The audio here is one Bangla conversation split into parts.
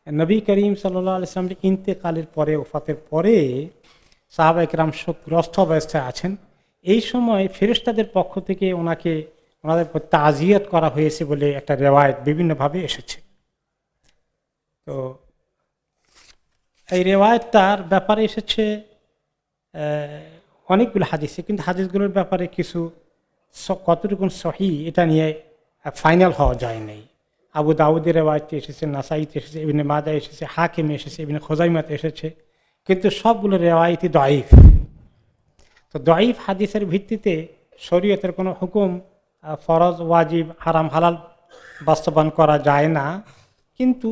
নবী করিম সাল্লাল্লাহু আলাইহি ওয়াসাল্লামের ইন্তেকালের পরে, ওফাতের পরে সাহাবায়ে কেরাম শোকগ্রস্ত অবস্থায় আছেন। এই সময় ফেরেশতাদের পক্ষ থেকে ওনাদের প্রতি তাজিয়ত করা হয়েছে বলে একটা রেওয়ায়েত বিভিন্নভাবে এসেছে। তো এই রেওয়ায়েতটার ব্যাপারে এসেছে অনেকগুলো হাদিসে, কিন্তু হাদিসগুলোর ব্যাপারে কিছু কতটুকু সহি এটা নিয়ে ফাইনাল হওয়া যায় নাই। আবু দাউদের রেওয়ায়েতে এসেছে, নাসাইতে এসেছে, ইবনে মাজাহ এসেছে, হাকিমে এসেছে, ইবনে খুজাইমাতে এসেছে, কিন্তু সবগুলো রেওয়ায়েতই দঈফ। তো দঈফ হাদিসের ভিত্তিতে শরীয়তের কোনো হুকুম, ফরজ, ওয়াজিব, হারাম, হালাল বাস্তবায়ন করা যায় না। কিন্তু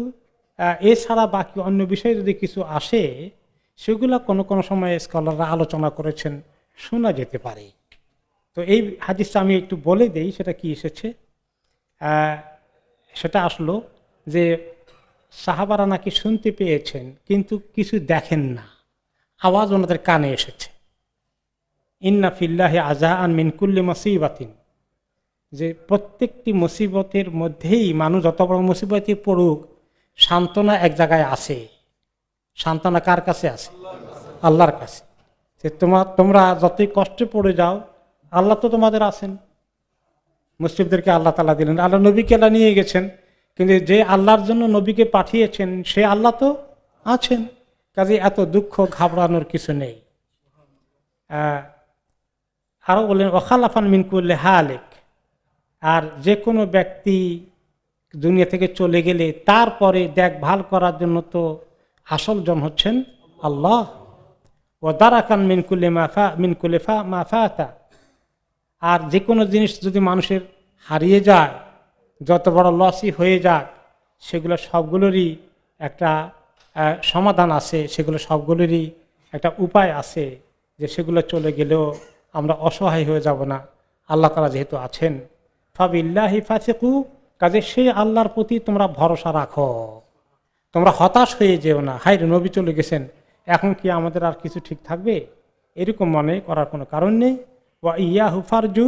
এছাড়া বাকি অন্য বিষয়ে যদি কিছু আসে, সেগুলো কোনো কোনো সময় স্কলাররা আলোচনা করেছেন, শোনা যেতে পারে। তো এই হাদিসটা আমি একটু বলে দেই, সেটা কি এসেছে। সেটা আসলো যে সাহাবারা নাকি শুনতে পেয়েছেন কিন্তু কিছু দেখেন না, আওয়াজ ওনাদের কানে এসেছে, ইন্না ফিল্লাহি আযাআন মিন কুল্লি মুসিবাতিন, যে প্রত্যেকটি মুসিবতের মধ্যেই মানুষ যত বড় মুসিবতে পড়ুক, সান্ত্বনা এক জায়গায় আছে। সান্ত্বনা কার কাছে আছে? আল্লাহর কাছে। যে তোমরা যতই কষ্টে পড়ে যাও, আল্লাহ তো তোমাদের আছেন। মুসলিমদেরকে আল্লাহ তাআলা দিলেন, আল্লাহ নবীকে আল্লাহ নিয়ে গেছেন, কিন্তু যে আল্লাহর জন্য নবীকে পাঠিয়েছেন সে আল্লাহ তো আছেন। কাজে এত দুঃখ ঘাবড়ানোর কিছু নেই। আরও বললেন ওয়াখালাফান মিন কুল্লি হালিক, আর যে কোনো ব্যক্তি দুনিয়া থেকে চলে গেলে তারপরে দেখভাল করার জন্য তো আসল জন হচ্ছেন আল্লাহ। ও দারাকান মিন কুল্লি মা ফাতা, আর যে কোনো জিনিস যদি মানুষের হারিয়ে যায়, যত বড় লসই হয়ে যাক, সেগুলো সবগুলোরই একটা সমাধান আছে, সেগুলো সবগুলোরই একটা উপায় আছে, যে সেগুলো চলে গেলেও আমরা অসহায় হয়ে যাব না, আল্লাহ তাআলা যেহেতু আছেন। ফাবিল্লাহি ফাসিকু, কাজে সেই আল্লাহর প্রতি তোমরা ভরসা রাখো, তোমরা হতাশ হয়ে যেও না, হায় রে নবী চলে গেছেন, এখন কি আমাদের আর কিছু ঠিক থাকবে, এরকম মনে করার কোনো কারণ নেই। ওয়া ইয়াহু ফারজু,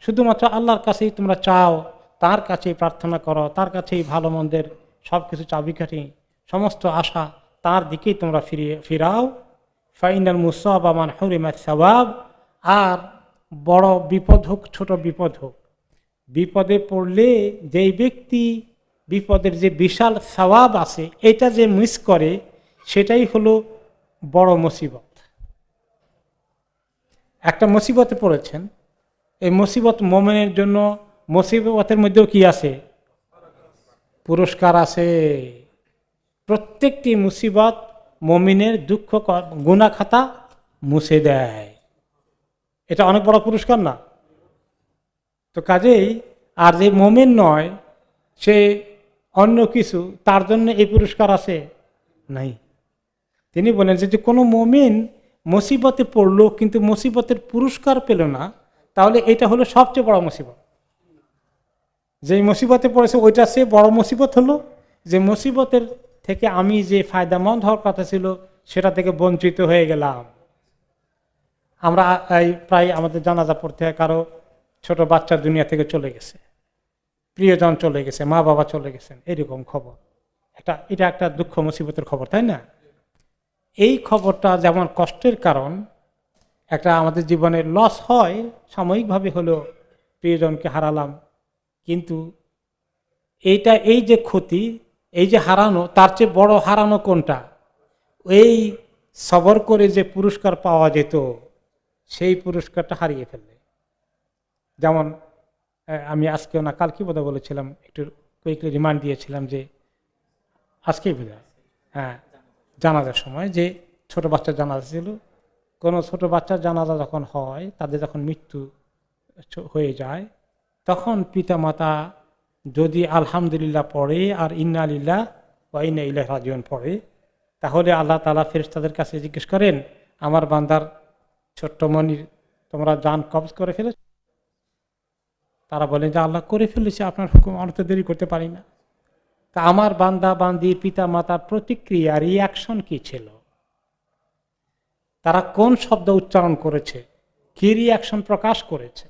শুধুমাত্র আল্লাহর কাছেই তোমরা চাও, তার কাছেই প্রার্থনা করো, তার কাছেই ভালো মন্দের সব কিছু চাবিকাঠি, সমস্ত আশা তার দিকেই তোমরা ফিরাও। ফাইনাল মুসাবা মান হুরিমা সাওয়াব, আর বড় বিপদ হোক ছোট বিপদ হোক, বিপদে পড়লে যেই ব্যক্তি বিপদের যে বিশাল সওয়াব আছে এটা যে মিস করে, সেটাই হলো বড় মুসিবত। একটা মুসিবতে পড়েছেন, এই মুসিবত মুমিনের জন্য, মুসিবতের মধ্যেও কি আছে? পুরস্কার আছে। প্রত্যেকটি মুসিবত মুমিনের দুঃখ গুনাহ খাতা মুছে দেয়, এটা অনেক বড় পুরস্কার না? তো কাজেই আর যে মুমিন নয়, সে অন্য কিছু, তার জন্য এই পুরস্কার আছে নাই। তিনি বলেন যে কোনো মুমিন মুসিবতে পড়লো কিন্তু মুসিবতের পুরস্কার পেল না, তাহলে এটা হলো সবচেয়ে বড় মুসিবত। যেই মুসিবতে পড়েছে ওইটা সে বড় মুসিবত হলো, যে মুসিবতের থেকে আমি যে ফায়দামন্দ হওয়ার কথা ছিল সেটা থেকে বঞ্চিত হয়ে গেলাম। আমরা প্রায় আমাদের জানাজা পড়তে হয়, কারো ছোট বাচ্চা দুনিয়া থেকে চলে গেছে, প্রিয়জন চলে গেছে, মা বাবা চলে গেছেন, এরকম খবর, এটা একটা দুঃখ মুসিবতের খবর, তাই না? এই খবরটা যেমন কষ্টের কারণ, একটা আমাদের জীবনের লস হয়, সাময়িকভাবে হলো প্রিয়জনকে হারালাম, কিন্তু এই যে ক্ষতি, এই যে হারানো, তার চেয়ে বড় হারানো কোনটা? এই সবর করে যে পুরস্কার পাওয়া যেত, সেই পুরস্কারটা হারিয়ে ফেললে। যেমন আমি আজকেও না কালকে বোধহয় বলেছিলাম, একটু কুইকলি রিমান্ড দিয়েছিলাম যে আজকেই বোধহয়, হ্যাঁ, জানাজার সময় যে ছোট বাচ্চার জানাজা ছিল, কোনো ছোট বাচ্চার জানাজা যখন হয়, তাদের যখন মৃত্যু হয়ে যায়, তখন পিতামাতা যদি আলহামদুলিল্লাহ পড়ে আর ইন্না লিল্লাহ ওয়া ইন্না ইলাইহি রাজিউন পড়ে, তাহলে আল্লাহ তাআলা ফেরেশতাদের কাছে জিজ্ঞেস করেন, আমার বান্দার ছোট্ট মনির তোমরা জান কবজ করে ফেলেছ? তারা বলেন যে আল্লাহ করে ফেলেছে, আপনার হুকুম, আমরা তো দেরি করতে পারি না। তা আমার বান্দা বান্দির পিতা মাতার প্রতিক্রিয়া, রিয়াকশন কি ছিল, তারা কোন শব্দ উচ্চারণ করেছে, কি রিয়াকশন প্রকাশ করেছে?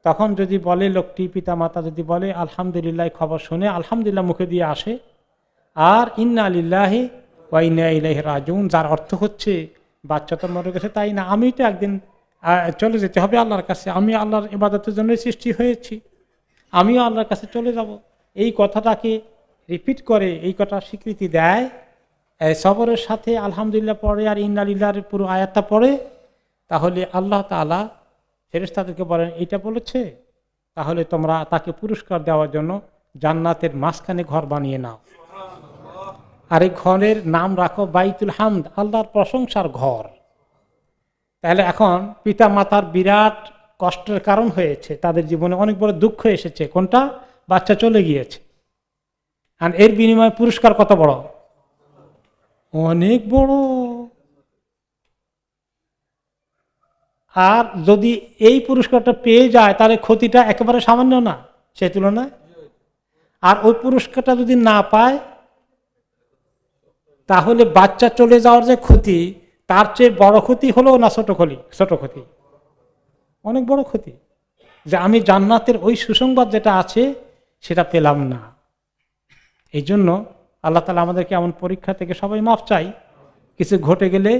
তখন যদি বলে লোকটি, পিতা মাতা যদি বলে আলহামদুলিল্লাহ, খবর শুনে আলহামদুলিল্লাহ মুখে দিয়ে আসে, আর ইন্না লিল্লাহি ওয়া ইন্না ইলাইহি রাজিউন, যার অর্থ হচ্ছে বাচ্চা তো মরে গেছে তাই না, আমি তো একদিন চলে যেতে হবে আল্লাহর কাছে, আমি আল্লাহর ইবাদতের জন্য সৃষ্টি হয়েছি, আমিও আল্লাহর কাছে চলে যাব। এই কথাটাকে রিপিট করে, এই কথা স্বীকৃতি দেয় সবরের সাথে আলহামদুলিল্লাহ পড়ে আর ইন্না লিল্লাহির পুরো আয়াতটা পড়ে, তাহলে আল্লাহ তাআলা ফেরেশতাদেরকে বলেন এইটা বলেছে, তাহলে তোমরা তাকে পুরস্কার দেওয়ার জন্য জান্নাতের মাঝখানে ঘর বানিয়ে নাও, আর এই ঘরের নাম রাখো বাইতুল হামদ, আল্লাহর প্রশংসার ঘর। তাহলে এখন পিতা মাতার বিরাট কষ্টের কারণ হয়েছে, তাদের জীবনে অনেক বড় দুঃখ এসেছে, কোনটা? বাচ্চা চলে গিয়েছে। আর এর বিনিময়ে পুরস্কার কত বড়? অনেক বড়। আর যদি এই পুরস্কারটা পেয়ে যায় তাহলে ক্ষতিটা একেবারে সামান্য না সে তুলনায়। আর ওই পুরস্কারটা যদি না পায় তাহলে বাচ্চা চলে যাওয়ার যে ক্ষতি, তার চেয়ে বড় ক্ষতি হলো না ছোট ক্ষতি? অনেক বড় ক্ষতি, যে আমি জান্নাতের ওই সুসংবাদ যেটা আছে সেটা পেলাম না। এই জন্য আল্লাহ তাআলা আমাদেরকে এমন পরীক্ষা থেকে সবাই মাফ চাই, কিছু ঘটে গেলে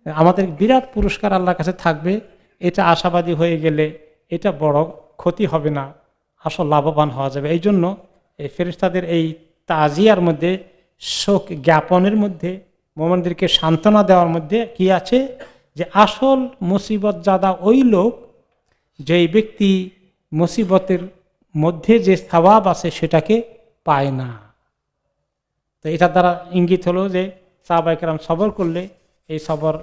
আমাদের বিরাট পুরস্কার আল্লাহর কাছে থাকবে, এটা আশাবাদী হয়ে গেলে এটা বড় ক্ষতি হবে না, আসল লাভবান হওয়া যাবে। এই জন্য এই ফেরেশতাদের এই তাজিয়ার মধ্যে, শোক জ্ঞাপনের মধ্যে, মুমিনদেরকে সান্ত্বনা দেওয়ার মধ্যে কি আছে, যে আসল মুসিবত জাদা ওই লোক যেই ব্যক্তি মুসিবতের মধ্যে যে সওয়াব আছে সেটাকে পায় না। তো এটার দ্বারা ইঙ্গিত হলো যে সাহাবায়ে কেরাম সবর করলে এই সবর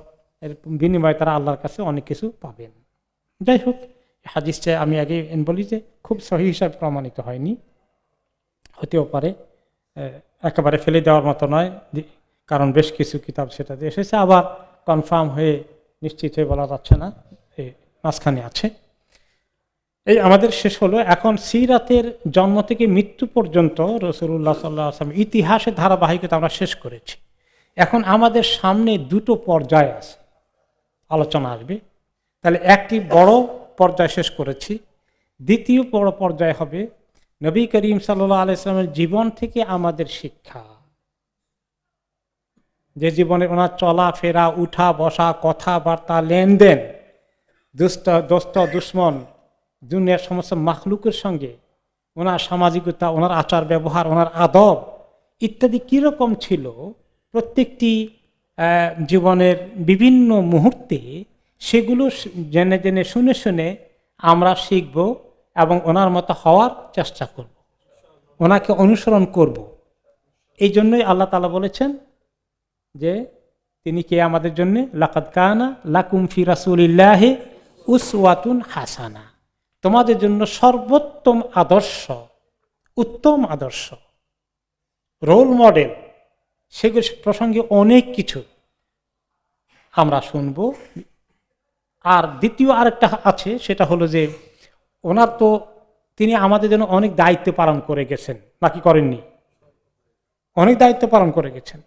এর বিনিময়ে তারা আল্লাহর কাছে অনেক কিছু পাবেন। যাই হোক, হাদিসটা আমি আগে বলি যে খুব সহিহ হিসাবে প্রমাণিত হয়নি, হতেও পারে একেবারে ফেলে দেওয়ার মতো নয়, কারণ বেশ কিছু কিতাব সেটাতে এসেছে, আবার কনফার্ম হয়ে নিশ্চিত হয়ে বলা যাচ্ছে না, এই মাঝখানে আছে। এই আমাদের শেষ হলো এখন সিরাতের জন্ম থেকে মৃত্যু পর্যন্ত রাসূলুল্লাহ সাল্লাল্লাহু আলাইহি ওয়াসাল্লাম ইতিহাসের ধারাবাহিকতা আমরা শেষ করেছি। এখন আমাদের সামনে দুটো পর্যায় আছে, আলোচনা আসবে। তাহলে একটি বড় পর্যায় শেষ করেছি, দ্বিতীয় বড় পর্যায় হবে নবী করিম সাল্লাল্লাহু আলাইহি ওয়াসাল্লামের জীবন থেকে আমাদের শিক্ষা, যে জীবনে ওনার চলাফেরা, উঠা বসা, কথাবার্তা, লেনদেন, দোস্ত দুশ্মন, দুনিয়ার সমস্ত মাখলুকের সঙ্গে ওনার সামাজিকতা, ওনার আচার ব্যবহার, ওনার আদব ইত্যাদি কীরকম ছিল, প্রত্যেকটি জীবনের বিভিন্ন মুহূর্তে সেগুলো জেনে জেনে শুনে শুনে আমরা শিখব এবং ওনার মতো হওয়ার চেষ্টা করব, ওনাকে অনুসরণ করব। এই জন্যই আল্লাহ তাআলা বলেছেন যে তিনি কে আমাদের জন্য, লাকাদ কানা লাকুম ফি রাসূলিল্লাহি উসওয়াতুন হাসানা, তোমাদের জন্য সর্বোত্তম আদর্শ, উত্তম আদর্শ, রোল মডেল, সেগুলো প্রসঙ্গে অনেক কিছু আমরা শুনব। আর দ্বিতীয় আরেকটা আছে, সেটা হলো যে ওনার তো তিনি আমাদের জন্য অনেক দায়িত্ব পালন করে গেছেন, নাকি করেননি? অনেক দায়িত্ব পালন করে গেছেন।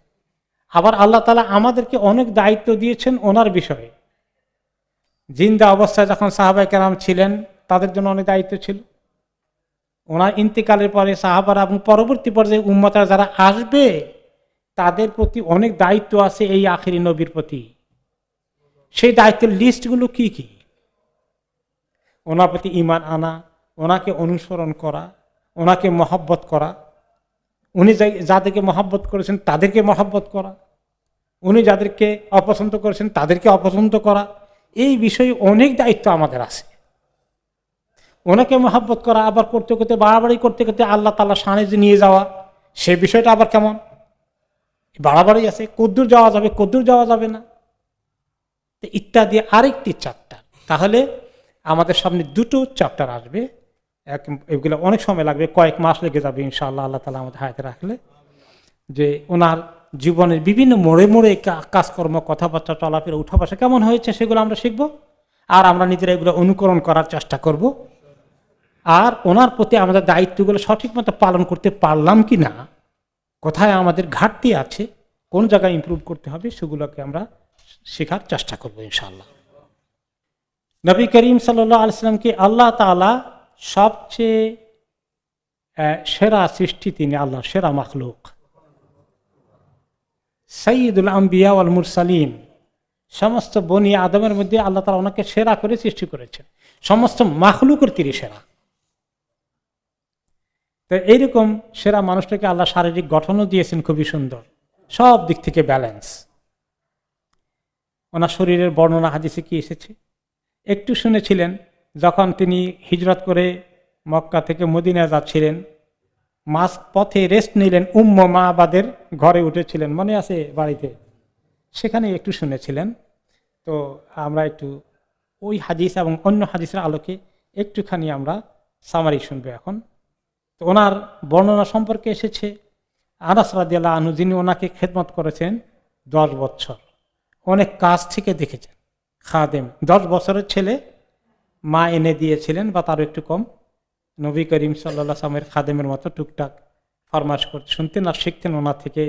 আবার আল্লাহ তাআলা আমাদেরকে অনেক দায়িত্ব দিয়েছেন ওনার বিষয়ে। জিন্দা অবস্থায় যখন সাহাবায়ে কেরাম ছিলেন তাদের জন্য অনেক দায়িত্ব ছিল, ওনার ইন্তেকালের পরে সাহাবারা এবং পরবর্তী পর্যায়ে উম্মতরা যারা আসবে তাদের প্রতি অনেক দায়িত্ব আছে এই আখিরি নবীর প্রতি। সেই দায়িত্বের লিস্টগুলো কি কি? ওনার প্রতি ঈমান আনা, ওনাকে অনুসরণ করা, ওনাকে মহব্বত করা, উনি যাদেরকে মহব্বত করেছেন তাদেরকে মহব্বত করা, উনি যাদেরকে অপছন্দ করেছেন তাদেরকে অপছন্দ করা, এই বিষয়ে অনেক দায়িত্ব আমাদের আছে। ওনাকে মহব্বত করা আবার করতে করতে, বাড়াবাড়ি করতে করতে আল্লাহ তাআলা শানে যে নিয়ে যাওয়া, সে বিষয়টা আবার কেমন? বাড়াবাড়ি আছে, কদ্দূর যাওয়া যাবে, কদ্দূর যাওয়া যাবে না, ইত্যাদি আরেকটি চ্যাপ্টার। তাহলে আমাদের সামনে দুটো চ্যাপ্টার আসবে, এগুলো অনেক সময় লাগবে, কয়েক মাস লেগে যাবে ইনশাআল্লাহ, আল্লাহ তাআলা আমাদের হায়াতে রাখলে, যে ওনার জীবনের বিভিন্ন মোড়ে মোড়ে কাজকর্ম, কথাবার্তা, চলাফেরা, উঠা বসা কেমন হয়েছে সেগুলো আমরা শিখব, আর আমরা নিজেরা এগুলো অনুকরণ করার চেষ্টা করব। আর ওনার প্রতি আমাদের দায়িত্বগুলো সঠিক মতো পালন করতে পারলাম কি না, কোথায় আমাদের ঘাটতি আছে, কোন জায়গায় ইমপ্রুভ করতে হবে, সেগুলোকে আমরা শেখার চেষ্টা করব ইনশাআল্লাহ। নবী করিম সাল্লাল্লাহু আলাইহি ওয়াসাল্লামকে আল্লাহ তাআলা সবচেয়ে সেরা সৃষ্টি, তিনি আল্লাহর সেরা মাখলুক। সাইয়্যিদুল আম্বিয়া ওয়াল মুরসালিন, সমস্ত বনি আদমের মধ্যে আল্লাহ তাআলা ওনাকে সেরা করে সৃষ্টি করেছেন, সমস্ত মাখলুকের তিনি সেরা। তো এইরকম সেরা মানুষটাকে আল্লাহ শারীরিক গঠনও দিয়েছেন খুবই সুন্দর, সব দিক থেকে ব্যালেন্স। ওনার শরীরের বর্ণনা হাদিসে কি এসেছে একটু শুনেছিলেন, যখন তিনি হিজরত করে মক্কা থেকে মদিনায় যাচ্ছিলেন, মাঝ পথে রেস্ট নিলেন, মাবাদের ঘরে উঠেছিলেন, মনে আছে বাড়িতে, সেখানে একটু শুনেছিলেন। তো আমরা একটু ওই হাদিস এবং অন্য হাদিসের আলোকে একটুখানি আমরা সামারি শুনবো এখন। তো ওনার বর্ণনা সম্পর্কে এসেছে, আনাস রাদিয়াল্লাহু আনহু যিনি ওনাকে খেদমত করেছেন 10 বছর, অনেক কাছ থেকে দেখেছেন, খাদেম, 10 বছরের ছেলে মা এনে দিয়েছিলেন বা তারও একটু কম, নবী করিম সাল্লাল্লাহু আলাইহি ওয়াসাল্লামের খাদেমের মতো টুকটাক ফরমাশ করতে শুনতেন আর শিখতেন ওনার থেকে,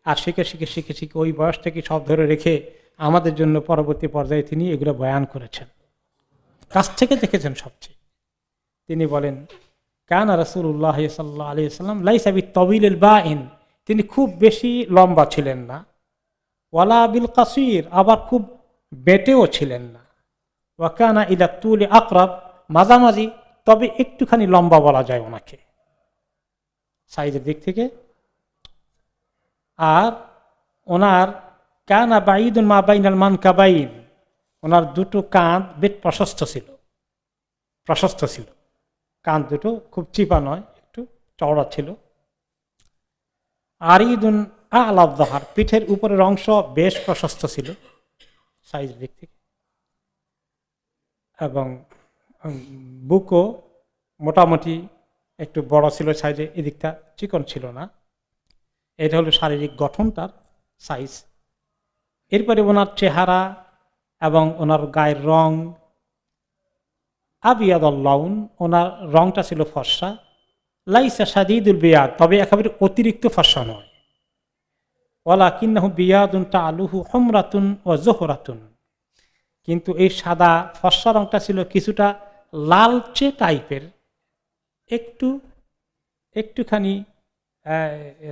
আর শিখে শিখে শিখে শিখে ওই বয়স থেকে সব ধরে রেখে আমাদের জন্য পরবর্তী পর্যায়ে তিনি এগুলো বয়ান করেছেন, কাছ থেকে দেখেছেন সবচেয়ে। তিনি বলেন, কানা রাসূলুল্লাহ সাল্লাল্লাহু আলাইহি ওয়াসাল্লাম লাইসা বিত্তাবিলিল বাইন, তিনি খুব বেশি লম্বা ছিলেন না, ওয়ালা বিল কাসির, আবার খুব বেটেও ছিলেন না, ওয়া কানা ইলা তুলি আকরাব, মাঝামাঝি, তবে একটুখানি লম্বা বলা যায় ওনাকে সাইজের দিক থেকে। আর ওনার কানা বাইদুন মা বাইনাল মানকাবাইন, ওনার দুটো কাঁধ বেশ প্রশস্ত ছিল, কাঁধ দুটো খুব চিপা নয়, একটু চওড়া ছিল। আরিদুন আ'লা যাহর, পিঠের উপরের অংশ বেশ প্রশস্ত ছিল সাইজের দিক থেকে, এবং বুকও মোটামুটি একটু বড় ছিল সাইজে, এদিকটা চিকন ছিল না। এটা হলো শারীরিক গঠন, তার সাইজ। এরপরে ওনার চেহারা এবং ওনার গায়ের রং, আবিয়াদুল লাউন, ওনার রংটা ছিল ফর্সা, লাইসা শাদীদুল বিয়াদ, তবে একেবারে অতিরিক্ত ফর্সা নয়, ওয়ালাকিন্নাহু বিয়াদুন তা'লুহু হুমরাতুন ওয়া যুহরাতুন, কিন্তু এই সাদা ফর্সা রংটা ছিল কিছুটা লালচে টাইপের, একটুখানি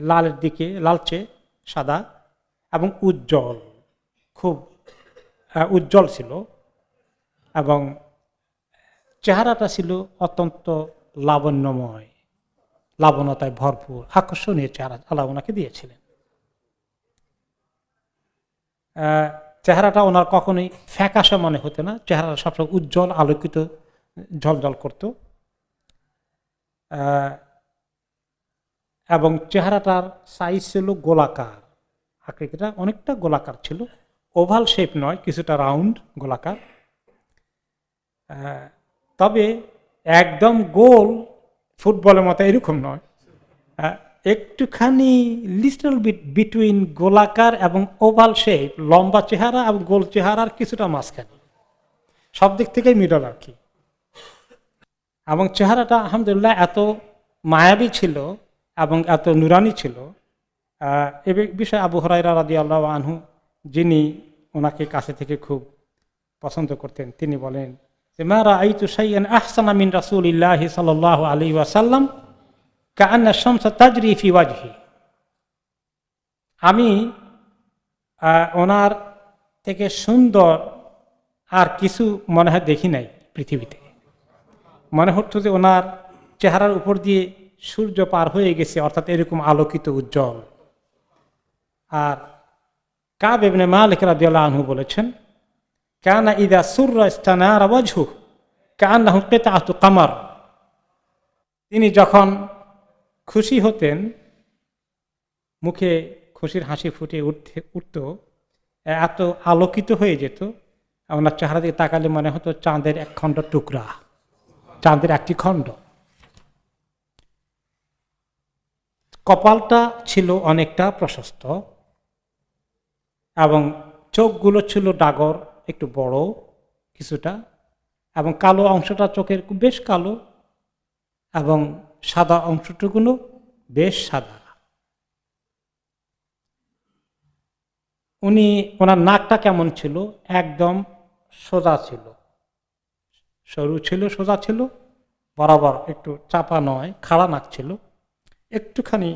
লালের দিকে, লালচে সাদা, এবং উজ্জ্বল, খুব উজ্জ্বল ছিল, এবং চেহারাটা ছিল অত্যন্ত লাবণ্যময়, লাবণতায় ভরপুর, আকর্ষণীয় চেহারা আল্লাহ ওনাকে দিয়েছিলেন। চেহারাটা ওনার কখনোই ফ্যাকাশে মনে হতো না, চেহারাটা সবসময় উজ্জ্বল, আলোকিত, ঝলঝল করত, এবং চেহারাটার সাইজ ছিল গোলাকার, আকৃতিটা অনেকটা গোলাকার ছিল, ওভাল শেপ নয়, কিছুটা রাউন্ড গোলাকার, তবে একদম গোল ফুটবলের মতো এরকম নয়, একটুখানি লিটল বিট বিটুইন গোলাকার এবং ওভাল শেপ, লম্বা চেহারা এবং গোল চেহারার কিছুটা মাঝখানে, সব দিক থেকেই মিডল আর কি। এবং চেহারাটা আলহামদুলিল্লাহ এত মায়াবী ছিল এবং এত নুরানি ছিল, এ বিষয়ে আবু হুরায়রা রাদিয়াল্লাহু আনহু, যিনি ওনাকে কাছে থেকে খুব পছন্দ করতেন, তিনি বলেন যে মা রাআইতু শাইআন আহসানা মিন রাসূলিল্লাহি সাল্লাল্লাহু আলাইহি ওয়াসাল্লাম কাআন্না শামসা তাজরি ফি ওয়াজহি, আমি ওনার থেকে সুন্দর আর কিছু মনে হয় দেখি নাই পৃথিবীতে, মনে হতো যে ওনার চেহারার উপর দিয়ে সূর্য পার হয়ে গেছে, অর্থাৎ এরকম আলোকিত উজ্জ্বল। আর কাব ইবনে মালিক রাদিয়াল্লাহু আনহু বলেছেন, কানা ইযা সুররা ইস্তানারা ওয়াজহু কাআন্নাহু কিতআতু কামার, তিনি যখন খুশি হতেন, মুখে খুশির হাসি ফুটে উঠত, এত আলোকিত হয়ে যেত, ওনার চেহারা দিকে তাকালে মনে হতো চাঁদের এক খণ্ড টুকরা, চাঁদের একটি খণ্ড। কপালটা ছিল অনেকটা প্রশস্ত এবং চোখগুলো ছিল ডাগর, একটু বড় কিছুটা, এবং কালো অংশটা চোখের বেশ কালো, এবং সাদা অংশটুকুনো বেশ সাদা। ওনার নাকটা কেমন ছিল, একদম সোজা ছিল, সরু ছিল, সোজা ছিল, বরাবর, একটু চাপা নয়, খাড়া নাক ছিল, একটুখানি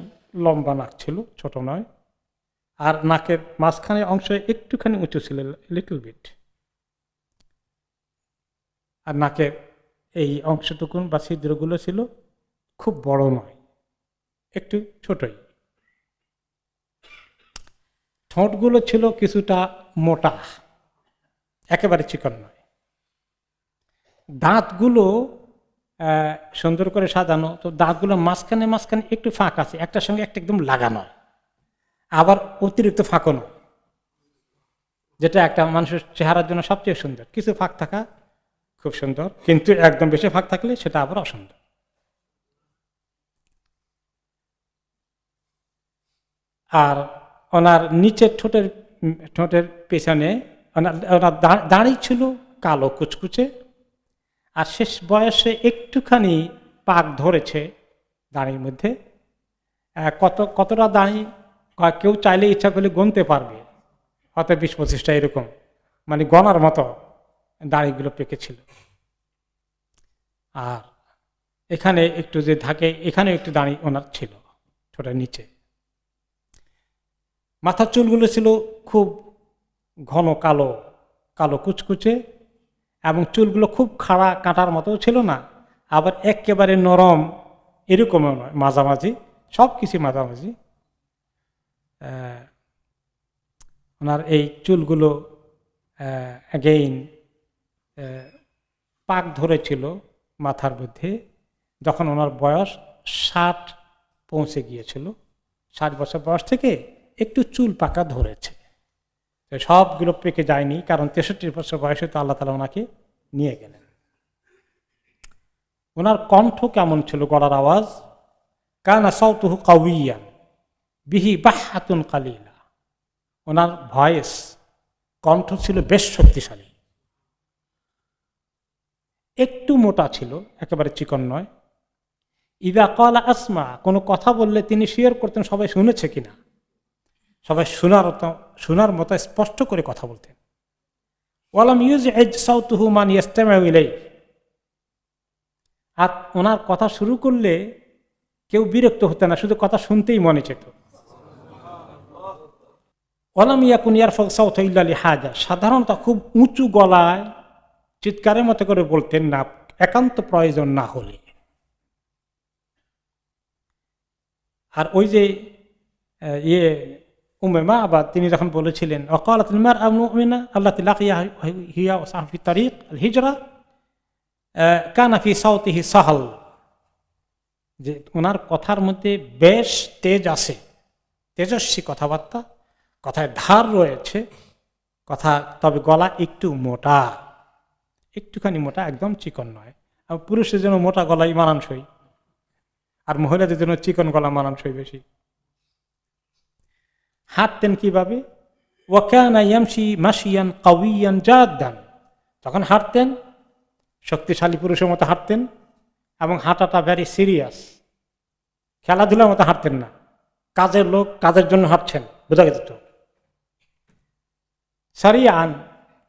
লম্বা নাক ছিল, ছোট নয়, আর নাকের মাঝখানে অংশ একটুখানি উঁচু ছিল, লিটল বিট। আর নাকের এই অংশটুকুন বা ছিদ্রগুলো ছিল খুব বড় নয়, একটু ছোটই। ঠোঁটগুলো ছিল কিছুটা মোটা, একেবারে চিকন নয়। দাঁতগুলো সুন্দর করে সাজানো, তো দাঁতগুলো মাঝখানে মাঝখানে একটু ফাঁক আছে, একটার সঙ্গে একটা একদম লাগানো, আবার অতিরিক্ত ফাঁকও নয়, যেটা একটা মানুষের চেহারার জন্য সবচেয়ে সুন্দর। কিছু ফাঁক থাকা খুব সুন্দর, কিন্তু একদম বেশি ফাঁক থাকলে সেটা আবার অসুন্দর। আর ওনার নিচের ঠোঁটের পেছনে ওনার দাড়ি ছিল কালো কুচকুচে, আর শেষ বয়সে একটুখানি পাক ধরেছে দাড়ির মধ্যে। কতটা দাড়ি কেউ চাইলে ইচ্ছা করলে গুনতে পারবে, হয়তো 20-25টা এরকম, মানে গনার মতো দাড়িগুলো পেকেছিল। আর এখানে একটু যে থাকে, এখানে একটু দাড়ি ওনার ছিল ঠোঁটের নিচে। মাথার চুলগুলো ছিল খুব ঘন কালো কালো কুচকুচে, এবং চুলগুলো খুব খাড়া কাঁটার মতো ছিল না, আবার একেবারে নরম এরকমও নয়, মাঝামাঝি, সব কিছু মাঝামাঝি। ওনার এই চুলগুলো অ্যাগেইন পাক ধরেছিল মাথার মধ্যে যখন ওনার বয়স 60 পৌঁছে গিয়েছিল। 60 বছর বয়স থেকে একটু চুল পাকা ধরেছে, সবগুলো পেকে যায়নি, কারণ 63 বছর বয়সে তো আল্লাহ তাআলা ওনাকে নিয়ে গেলেন। ওনার কণ্ঠ কেমন ছিল, গলার আওয়াজ? কানা সাউতুহু কাউইয়ান বিহি বাহাতুন কালিলা। ওনার ভয়েস, কণ্ঠ ছিল বেশ শক্তিশালী। একটু মোটা ছিল, একেবারে চিকন নয়। ইদা ক্বালা আসমা, কোনো কথা বললে তিনি শিওর করতেন সবাই শুনেছে কিনা, সবাই শোনার মতো স্পষ্ট করে কথা বলতেন। ওয়ালাম ইউজইজ সাউতুহু মান ইয়াস্তামিউ ইলাইহি, আর ওনার কথা শুরু করলে কেউ বিরক্ত হতো না, শুধু কথা শুনতেই মনে চেত। ওয়ালাম ইয়াকুন ইয়ারফাউ সাউতাহু ইল্লা লিহাজা, সাধারণত খুব উঁচু গলায় চিৎকারের মতো করে বলতেন না, একান্ত প্রয়োজন না হলে। আর ওই যে উম্মে আবাদ তিনি যখন বলেছিলেন ওয়াকালাতুল মারআ মুমিনা আল্লাতী লাকিয়া হিয়া ওয়াসাফি তারিক আল হিজরা কানা ফি সাউতিহি সাহল, যে ওনার কথার মধ্যে বেশ তেজ আছে, তেজস্বী কথাবার্তা, কথায় ধার রয়েছে কথা, তবে গলা একটু মোটা, একটুখানি মোটা, একদম চিকন নয়। আর পুরুষের জন্য মোটা গলাই মানানসই, আর মহিলাদের জন্য চিকন গলা মানানসই বেশি। হাঁটতেন কিভাবে? ওয়াকানা ইয়ামশি মাশিয়ান কাউইয়ান জাদ্দান, যখন হাঁটতেন শক্তিশালী পুরুষের মতো হাঁটতেন, এবং হাঁটাটা ভেরি সিরিয়াস, খেলাধুলার মতো হাঁটতেন না। কাজের লোক, কাজের জন্য হাঁটছেন, বোঝা গেছে তো। সারিয়ান,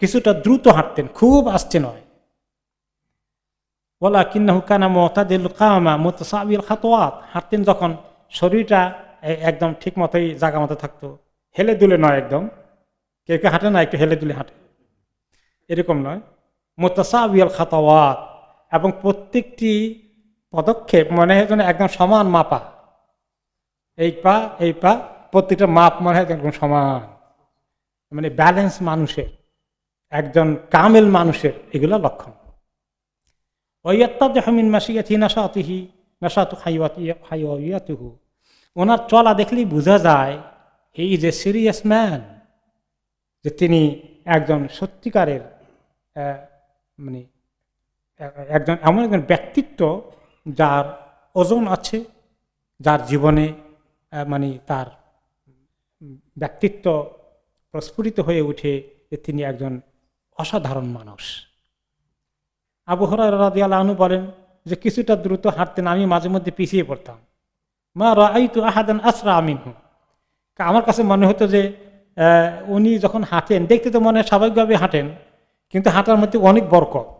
কিছুটা দ্রুত হাঁটতেন, খুব আস্তে নয়। ওয়ালাকিন্নাহু কানা মুতাদিল কামা মুতাসাবিল খাতওয়াত, হাঁটতেন যখন শরীরটা একদম ঠিক মতোই জায়গা মতো থাকতো, হেলে দুলে নয় একদম। কেউ কেউ হাঁটে না একটু হেলে দুলে হাঁটে, এরকম নয়। মুতাসাবিল খাতওয়াত, এবং প্রত্যেকটি পদক্ষেপ মনে হয় যেন একদম সমান মাপা, এই পা প্রত্যেকটা মাপ মনে হয় একদম সমান, মানে ব্যালেন্স মানুষের, একজন কামেল মানুষের এগুলো লক্ষণ। ওয়াত্তাদিহু মিন মাশিয়াতিহি নাশাতু হাইওয়াতিয়াতুহু, ওনার চলা দেখলেই বোঝা যায় he is a serious man, যে তিনি একজন সত্যিকারের মানে একজন এমন একজন ব্যক্তিত্ব যার ওজন আছে, যার জীবনে মানে তার ব্যক্তিত্ব প্রস্ফুটিত হয়ে উঠে যে তিনি একজন অসাধারণ মানুষ। আবু হুরায়রা রাদিয়াল্লাহু আনহু বলেন যে কিছুটা দ্রুত হাঁটতেন, আমি মাঝে মধ্যে পিছিয়ে পড়তাম। মা রাআইতু আহাদান আসরা মিনহু, আমার কাছে মনে হতো যে উনি যখন হাঁটেন, দেখতে তো মনে হয় স্বাভাবিকভাবে হাঁটেন, কিন্তু হাঁটার মধ্যে অনেক বরকত।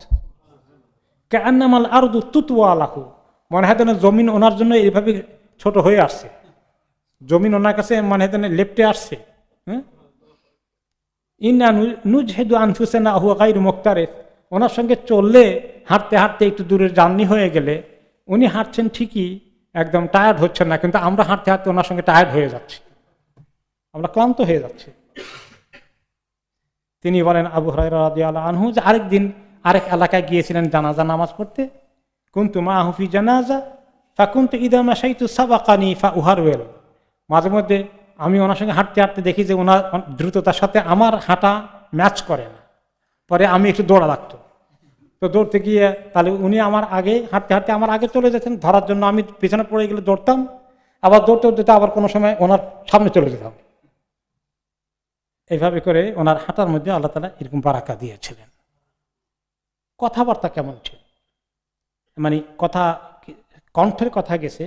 কান্নামাল আরদু তুতওয়া লাহু, মনে হয় যেন জমিন ওনার জন্য এইভাবে ছোট হয়ে আসছে, জমিন ওনার কাছে মনে হয় যেন লেপ্টে আসছে, হ্যাঁ, ইন্না নুজহিদু আনফুসানা হুয়া গায়রু মুক্তারিফ, ওনার সঙ্গে চললে হাঁটতে হাঁটতে একটু দূরের জার্নি হয়ে গেলে উনি হাঁটছেন ঠিকই, একদম টায়ার্ড হচ্ছেন না, কিন্তু আমরা হাঁটতে হাঁটতে ওনার সঙ্গে টায়ার্ড হয়ে যাচ্ছি, আমরা ক্লান্ত হয়ে যাচ্ছি। তিনি বলেন আবু হুরায়রা রাদিয়াল্লাহু আনহু যে আরেকদিন আরেক এলাকায় গিয়েছিলেন জানাজা নামাজ পড়তে, কুনতু মাআহু ফি জানাজা ফাকুনতু ইযা মাশাইতু সাবাকানি ফাউহারওয়েল, মাঝে মধ্যে আমি ওনার সঙ্গে হাঁটতে হাঁটতে দেখি যে ওনার দ্রুততার সাথে আমার হাঁটা ম্যাচ করে না, পরে আমি একটু দৌড়া লাগতো, তো দৌড়তে গিয়ে তাহলে উনি আমার আগে হাঁটতে হাঁটতে আমার আগে চলে যেতেন, ধরার জন্য আমি পিছনে পড়ে গেলে দৌড়তাম, আবার দৌড়তে দৌড়তে আবার কোনো সময় ওনার সামনে চলে যেতাম। এইভাবে করে ওনার হাঁটার মধ্যে আল্লাহ তাআলা এরকম বারাকা দিয়েছিলেন। কথাবার্তা কেমন ছিল, মানে কথা কণ্ঠের কথা গেছে,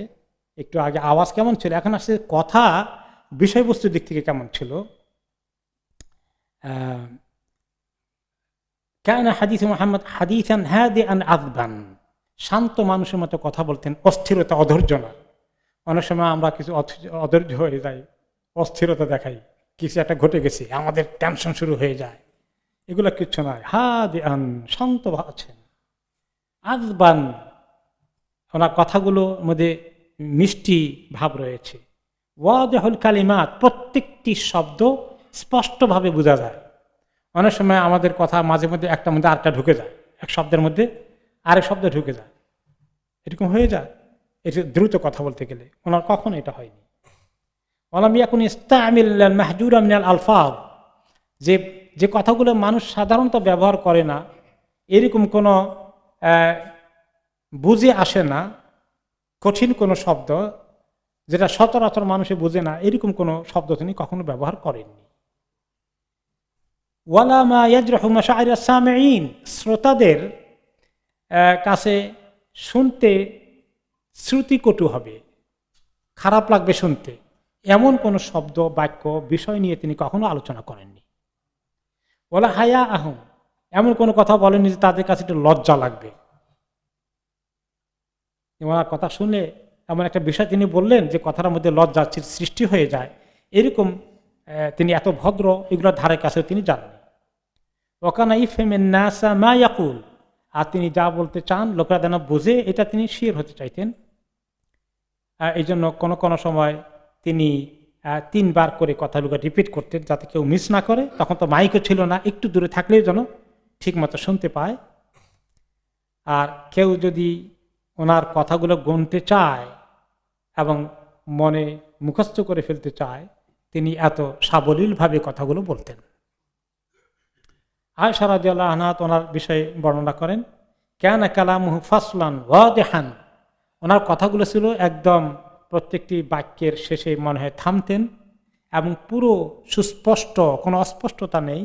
একটু আগে আওয়াজ কেমন ছিল, এখন আসছে কথা বিষয়বস্তুর দিক থেকে কেমন ছিল। কানা হাদিস মুহাম্মদ হাদিসান হাদিআন আযবান, শান্ত মানুষের মতো কথা বলতেন, অস্থিরতা অধৈর্য না। অনেক সময় আমরা কিছু অধৈর্য হয়ে যাই, অস্থিরতা দেখাই, কিছু একটা ঘটে গেছে আমাদের টেনশন শুরু হয়ে যায়, এগুলো কিচ্ছু নয়। হাদিআন, শান্ত আছেন। আযবান, ওনার কথাগুলোর মধ্যে মিষ্টি ভাব রয়েছে। ওয়াদিহুল কালিমাত, প্রত্যেকটি শব্দ স্পষ্টভাবে বোঝা যায়। অনেক সময় আমাদের কথা মাঝে মধ্যে একটার মধ্যে আরেকটা ঢুকে যায়, এক শব্দের মধ্যে আরেক শব্দ ঢুকে যায়, এরকম হয়ে যায় এটা দ্রুত কথা বলতে গেলে। ওনার কখনো এটা হয়নি। ওয়ালাম ইয়াকুন ইস্তামিল মাহজুরা মিনাল আলফাজ, যে যে কথাগুলো মানুষ সাধারণত ব্যবহার করে না, এরকম কোনো বুঝে আসে না, কঠিন কোনো শব্দ যেটা সচরাচর মানুষে বুঝে না, এরকম কোনো শব্দ তিনি কখনো ব্যবহার করেননি। ওয়ালা মা ইয়াজরাহু মাশাইরা সামিঈন, শ্রোতাদের কাছে শুনতে শ্রুতিকটু হবে, খারাপ লাগবে শুনতে, এমন কোনো শব্দ বাক্য বিষয় নিয়ে তিনি কখনো আলোচনা করেননি। ওয়ালা হায়া আহম, এমন কোনো কথা বলেননি যে তাদের কাছে একটু লজ্জা লাগবে। ওনার কথা শুনে এমন একটা বিষয় তিনি বললেন যে কথার মধ্যে লজ্জা সৃষ্টি হয়ে যায়, এরকম তিনি এত ভদ্র, এগুলোর ধারে কাছেও তিনি জানেন। ওয়াকানা ইফহামিন নাসা মা ইয়াকুল, আর তিনি যা বলতে চান লোকেরা যেন বোঝে, এটা তিনি শিওর হতে চাইতেন। এই জন্য কোনো কোনো সময় তিনি 3 বার করে কথাগুলো রিপিট করতেন যাতে কেউ মিস না করে। তখন তো মাইকও ছিল না, একটু দূরে থাকলেও যেন ঠিক মতো শুনতে পায়। আর কেউ যদি ওনার কথাগুলো গুনতে চায় এবং মনে মুখস্থ করে ফেলতে চায়, তিনি এত সাবলীলভাবে কথাগুলো বলতেন। আয়েশা রাদিয়াল্লাহু আনহা ওনার বিষয়ে বর্ণনা করেন, কানা কালামুহু ফাসলান ওয়াদিহান, ওনার কথাগুলো ছিল একদম প্রত্যেকটি বাক্যের শেষে মনে হয় থামতেন এবং পুরো সুস্পষ্ট, কোনো অস্পষ্টতা নেই।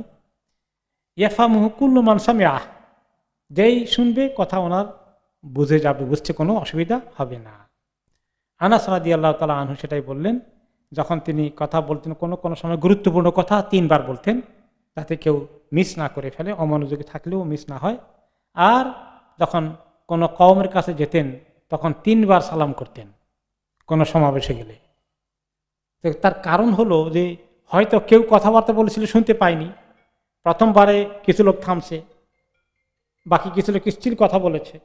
ইয়াফামুহু কুল্লু মান সামিআহ, যেই শুনবে কথা ওনার বুঝে যাবে, বুঝতে কোনো অসুবিধা হবে না। আনাস রাদিয়াল্লাহু তাআলা আনহু সেটাই বললেন, যখন তিনি কথা বলতেন কোনো কোনো সময় গুরুত্বপূর্ণ কথা 3 বার বলতেন যাতে কেউ মিস না করে ফেলে, অমনোযোগী থাকলেও মিস না হয়। আর যখন কোনো কওমের কাছে যেতেন তখন 3 বার সালাম করতেন কোনো সমাবেশে গেলে। তো তার কারণ হলো যে হয়তো কেউ কথাবার্তা বলেছিল শুনতে পায়নি, প্রথমবারে কিছু লোক থামছে, বাকি কিছু লোক স্থির কথা বলেছে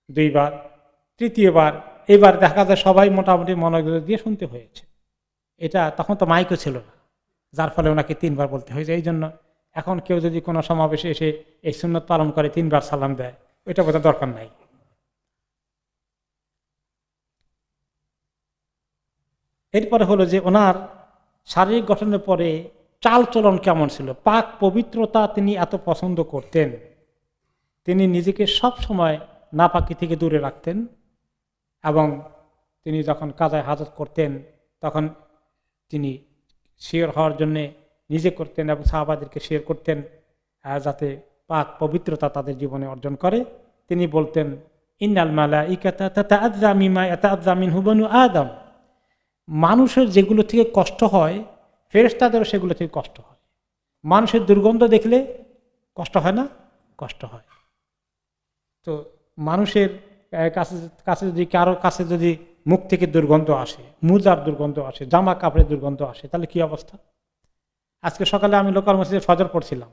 2 বার, তৃতীয়বার এবার দেখা যায় সবাই মোটামুটি মনোযোগ দিয়ে শুনতে হয়েছে। এটা তখন তো মাইকও ছিল না, যার ফলে ওনাকে 3 বার বলতে হয়েছে। এই জন্য এখন কেউ যদি কোনো সমাবেশে এসে এই সুন্নত পালন করে 3 বার সালাম দেয়, ওইটা বোঝার দরকার নাই। এরপরে হলো যে ওনার শারীরিক গঠনের পরে চাল চলন কেমন ছিল, পাক পবিত্রতা তিনি এত পছন্দ করতেন। তিনি নিজেকে সব সময় নাপাকি থেকে দূরে রাখতেন এবং তিনি যখন কাজায় হাজত করতেন তখন তিনি শিওর হওয়ার জন্যে নিজে করতেন এবং সাহাবাদেরকে শেয়ার করতেন যাতে পাক পবিত্রতা তাদের জীবনে অর্জন করে। তিনি বলতেন, ইন্নাল মালাইকাতা তাতাআযযা মিমা ইয়াতাআযযা মিনহু বনু আদম, মানুষের যেগুলো থেকে কষ্ট হয় ফেরেশতাদেরও সেগুলো থেকে কষ্ট হয়। মানুষের দুর্গন্ধ দেখলে কষ্ট হয় না? কষ্ট হয়। তো মানুষের কাছে যদি কারো কাছে যদি মুখ থেকে দুর্গন্ধ আসে, মুজার দুর্গন্ধ আসে, জামা কাপড়ের দুর্গন্ধ আসে, তাহলে কি অবস্থা? আজকে সকালে আমি লোকাল মসজিদে ফজর পড়ছিলাম,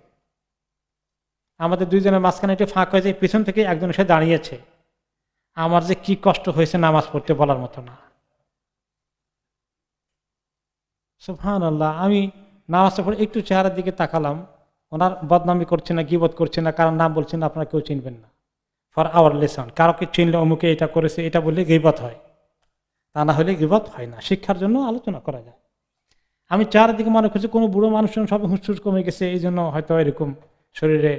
আমাদের দুইজনের মাঝখানে একটু ফাঁক হয়েছে, পিছন থেকে একজন এসে দাঁড়িয়েছে। আমার যে কি কষ্ট হয়েছে নামাজ পড়তে বলার মতো না। সুবহানাল্লাহ, আমি নামাজটা পড়ে একটু চেহারার দিকে তাকালাম, ওনার বদনামি করছে না, গীবত করছে না, কারণ নাম বলছেন না, আপনারা কেউ চিনবেন না, ফর আওয়ার লেসন। কারোকে চিনলে অমুকে এটা করেছে এটা বললে গীবত হয়, তা না হলে গীবত হয় না, শিক্ষার জন্য আলোচনা করা যায়। আমি চারিদিকে মনে করছি কোনো বুড়ো মানুষ সব হুঁসুস কমে গেছে, এই জন্য হয়তো এরকম শরীরে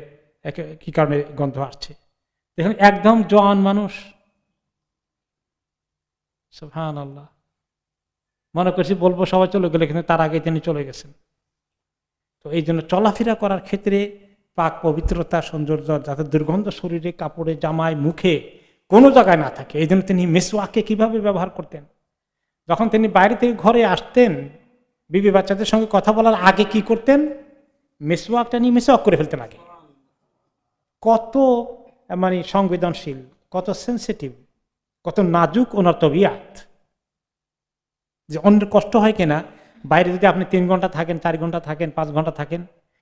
কি কারণে গন্ধ আসছে। দেখুন একদম জওয়ান মানুষ, সুবহানাল্লাহ। মনে করছি বলবো সবাই চলে গেলে, কিন্তু তার আগে তিনি চলে গেছেন। তো এই জন্য চলাফেরা করার ক্ষেত্রে পাক পবিত্রতা সৌন্দর্য যাতে দুর্গন্ধ শরীরে, কাপড়ে, জামায়, মুখে কোনো জায়গায় না থাকে, এই জন্য তিনি মেসওয়াককে কিভাবে ব্যবহার করতেন। যখন তিনি বাইরে থেকে ঘরে আসতেন, বিবি বাচ্চাদের সঙ্গে কথা বলার আগে কি করতেন, মেসওয়াকটা নিয়ে মেসওয়াক করে ফেলতেন আগে। কত মানে সংবেদনশীল, কত সেন্সিটিভ, কত নাজুক ওনার তবিয়াত, যে অন্যের কষ্ট হয় কিনা। বাইরে যদি আপনি 3 ঘন্টা থাকেন, 4 ঘন্টা থাকেন, 5 ঘন্টা থাকেন,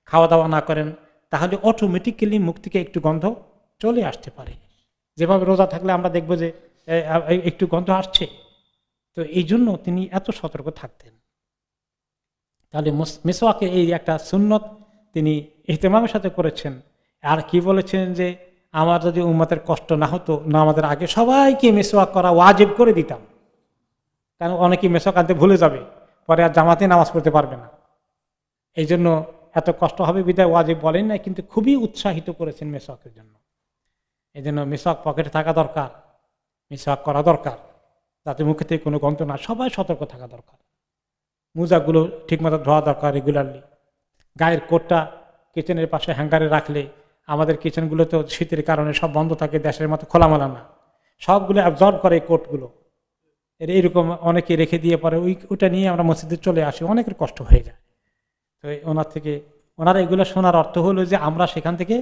খাওয়া দাওয়া না করেন, তাহলে অটোমেটিক্যালি মুখ থেকে একটু গন্ধ চলে আসতে পারে। যেভাবে রোজা থাকলে আমরা দেখবো যে একটু গন্ধ আসছে। তো এই জন্য তিনি এত সতর্ক থাকতেন। তাহলে মেসওয়াকে এই একটা সুন্নত তিনি ইহতেমামের সাথে করেছেন। আর কি বলেছেন যে আমার যদি উম্মতের কষ্ট না হতো, না আমাদের আগে সবাইকে মেসওয়াক করা ওয়াজিব করে দিতাম, কারণ অনেকেই মেসওয়াক আনতে ভুলে যাবে, পরে আর জামাতে নামাজ পড়তে পারবে না। এই জন্য এত কষ্ট হবে বিদায় ওয়াজিব বলেন না, কিন্তু খুবই উৎসাহিত করেছেন মেসওয়াকের জন্য। এই জন্য মেসওয়াক পকেটে থাকা দরকার, মেসওয়াক করা দরকার, যাতে মুখে থেকে কোনো গন্ধ না। সবাই সতর্ক থাকা দরকার। মোজাগুলো ঠিকমতো ধোয়া দরকার রেগুলারলি। গায়ের কোটটা কিচেনের পাশে হ্যাঙ্গারে রাখলে, আমাদের কিচেনগুলো তো শীতের কারণে সব বন্ধ থাকে, দেশের মতো খোলামেলা না, সবগুলো অ্যাবজর্ব করে এই কোটগুলো। এইরকম অনেকে রেখে দিয়ে পরে ওইটা নিয়ে আমরা মসজিদে চলে আসি, অনেকের কষ্ট হয়ে যায়। তো ওনার থেকে, ওনারা এগুলো শোনার অর্থ হলো যে আমরা সেখান থেকে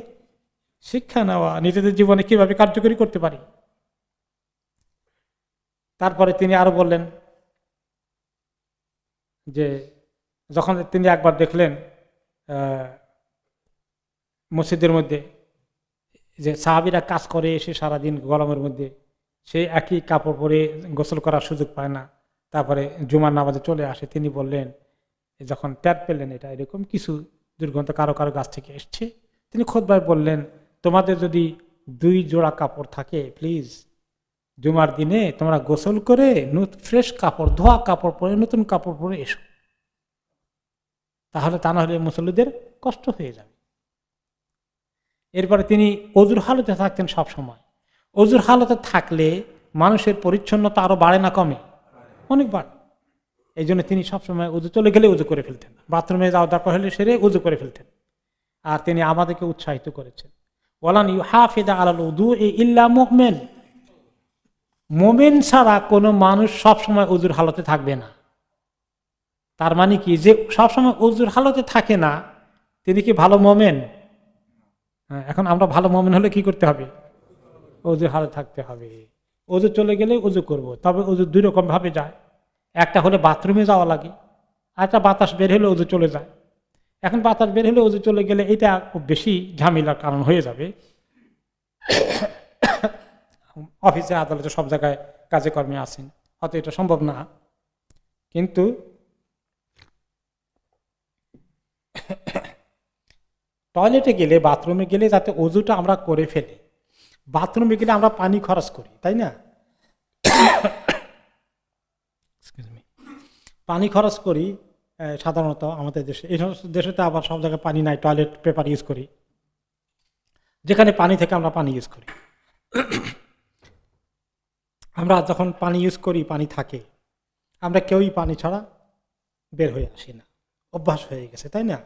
শিক্ষা নেওয়া, নিজেদের জীবনে কিভাবে কার্যকরী করতে পারি। তারপরে তিনি আরো বললেন যে যখন তিনি একবার দেখলেন মসজিদের মধ্যে যে সাহাবীরা কাজ করে এসে সারাদিন গরমের মধ্যে, সে একই কাপড় পরে গোসল করার সুযোগ পায় না, তারপরে জুমার নামাজে চলে আসে। তিনি বললেন, যখন ট্যাপ পেলেন এটা এরকম কিছু দুর্গন্ধ কারো কারো গাছ থেকে এসছে, তিনি খুতবায় বললেন, তোমাদের যদি 2 জোড়া কাপড় থাকে, প্লিজ জুমার দিনে তোমরা গোসল করে ফ্রেশ কাপড়, ধোয়া কাপড় পরে, নতুন কাপড় পরে এসো, তাহলে তা না হলে মুসল্লিদের কষ্ট হয়ে যাবে। এরপরে তিনি অজুর হালতে থাকতেন সব সময়। অজুর হালতে থাকলে মানুষের পরিচ্ছন্নতা আরো বাড়ে না কমে? অনেক বাড়ে। এই জন্য তিনি সবসময় উজু চলে গেলে উজু করে ফেলতেন, বাথরুমে যাওয়া দরকার হলে সেরে উজু করে ফেলতেন। আর তিনি আমাদেরকে উৎসাহিত করেছেন, ওয়ালান ইউহাফিদা আলাল উযু ইল্লা মুমিন, মুমিন ছাড়া কোনো মানুষ সবসময় উজুর হালতে থাকবে না। তার মানে কি, যে সবসময় উজুর হালতে থাকে না তিনি কি ভালো মুমিন? এখন আমরা ভালো মুমিন হলে কি করতে হবে? উজুর হালতে থাকতে হবে। উজু চলে গেলে উজু করব। তবে উজু 2 রকম ভাবে যায়। একটা হলে বাথরুমে যাওয়া লাগে, আর একটা বাতাস বের হলে উজু চলে যায়। এখন বাতাস বের হলে উজু চলে গেলে এটা খুব বেশি ঝামেলার কারণ হয়ে যাবে। অফিসে, আদালতে, সব জায়গায় কাজে কর্মে আসেন, হয়তো এটা সম্ভব না। কিন্তু টয়লেটে গেলে, বাথরুমে গেলে যাতে অজুটা আমরা করে ফেলি। বাথরুমে গেলে আমরা পানি খরচ করি, তাই না? পানি খরচ করি সাধারণত আমাদের দেশে। এই দেশেতে আবার সব জায়গায় পানি নাই, টয়লেট পেপার ইউজ করি। যেখানে পানি থেকে আমরা পানি ইউজ করি। আমরা যখন পানি ইউজ করি, পানি থাকে, আমরা কেউই পানি ছাড়া বের হয়ে আসি না, অভ্যাস হয়ে গেছে, তাই না?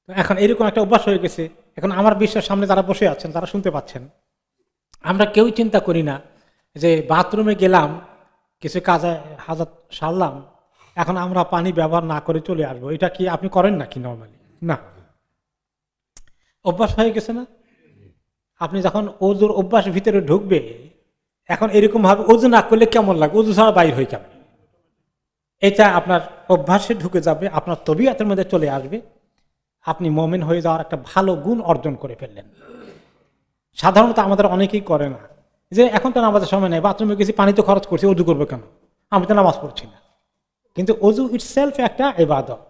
এখন এরকম একটা অভ্যাস হয়ে গেছে। এখন আমার বিশ্বাস, সামনে যারা বসে আছেন তারা শুনতে পাচ্ছেন, আমরা কেউই চিন্তা করি না যে বাথরুমে গেলাম, কিছু কাজে হাজার সারলাম, এখন আমরা পানি ব্যবহার না করে চলে আসবো। এটা কি আপনি করেন নাকি নর্মালি? না, অভ্যাস হয়ে গেছে না? আপনি যখন ওজোর অভ্যাস ভিতরে ঢুকবে, এখন এরকম ভাবে ওযু না করলে কেমন লাগবে, ওযু ছাড়া বাইর হয়ে কেমন, এটা আপনার অভ্যাসে ঢুকে যাবে, আপনার তবিয়তের মধ্যে চলে আসবে, আপনি মুমিন হয়ে যাওয়ার একটা ভালো গুণ অর্জন করে ফেললেন। সাধারণত আমাদের অনেকেই করে না, যে এখন তো নামাজের সময় নেই, বাথরুমে গেছি, পানি তো খরচ করছি, ওযু করবো কেন, আমি তো নামাজ পড়ছি না। কিন্তু ওযু ইটসেলফ একটা ইবাদত।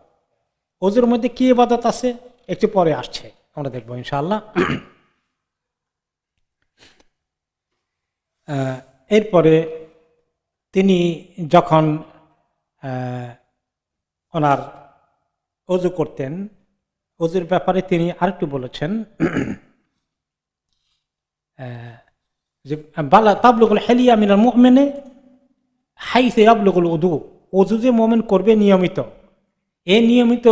ওযুর মধ্যে কি ইবাদত আছে একটু পরে আসছে, আমরা দেখবো ইনশাআল্লাহ। এরপরে তিনি যখন ওনার ওযু করতেন, ওযুর ব্যাপারে তিনি আরেকটু বলেছেন যে বালা তাবলুগুল হেলিয়া মিনাল মুমিনে হাইসে ইয়াবলুগুল উযু, ওযু যে মুমিন করবে নিয়মিত, এই নিয়মিত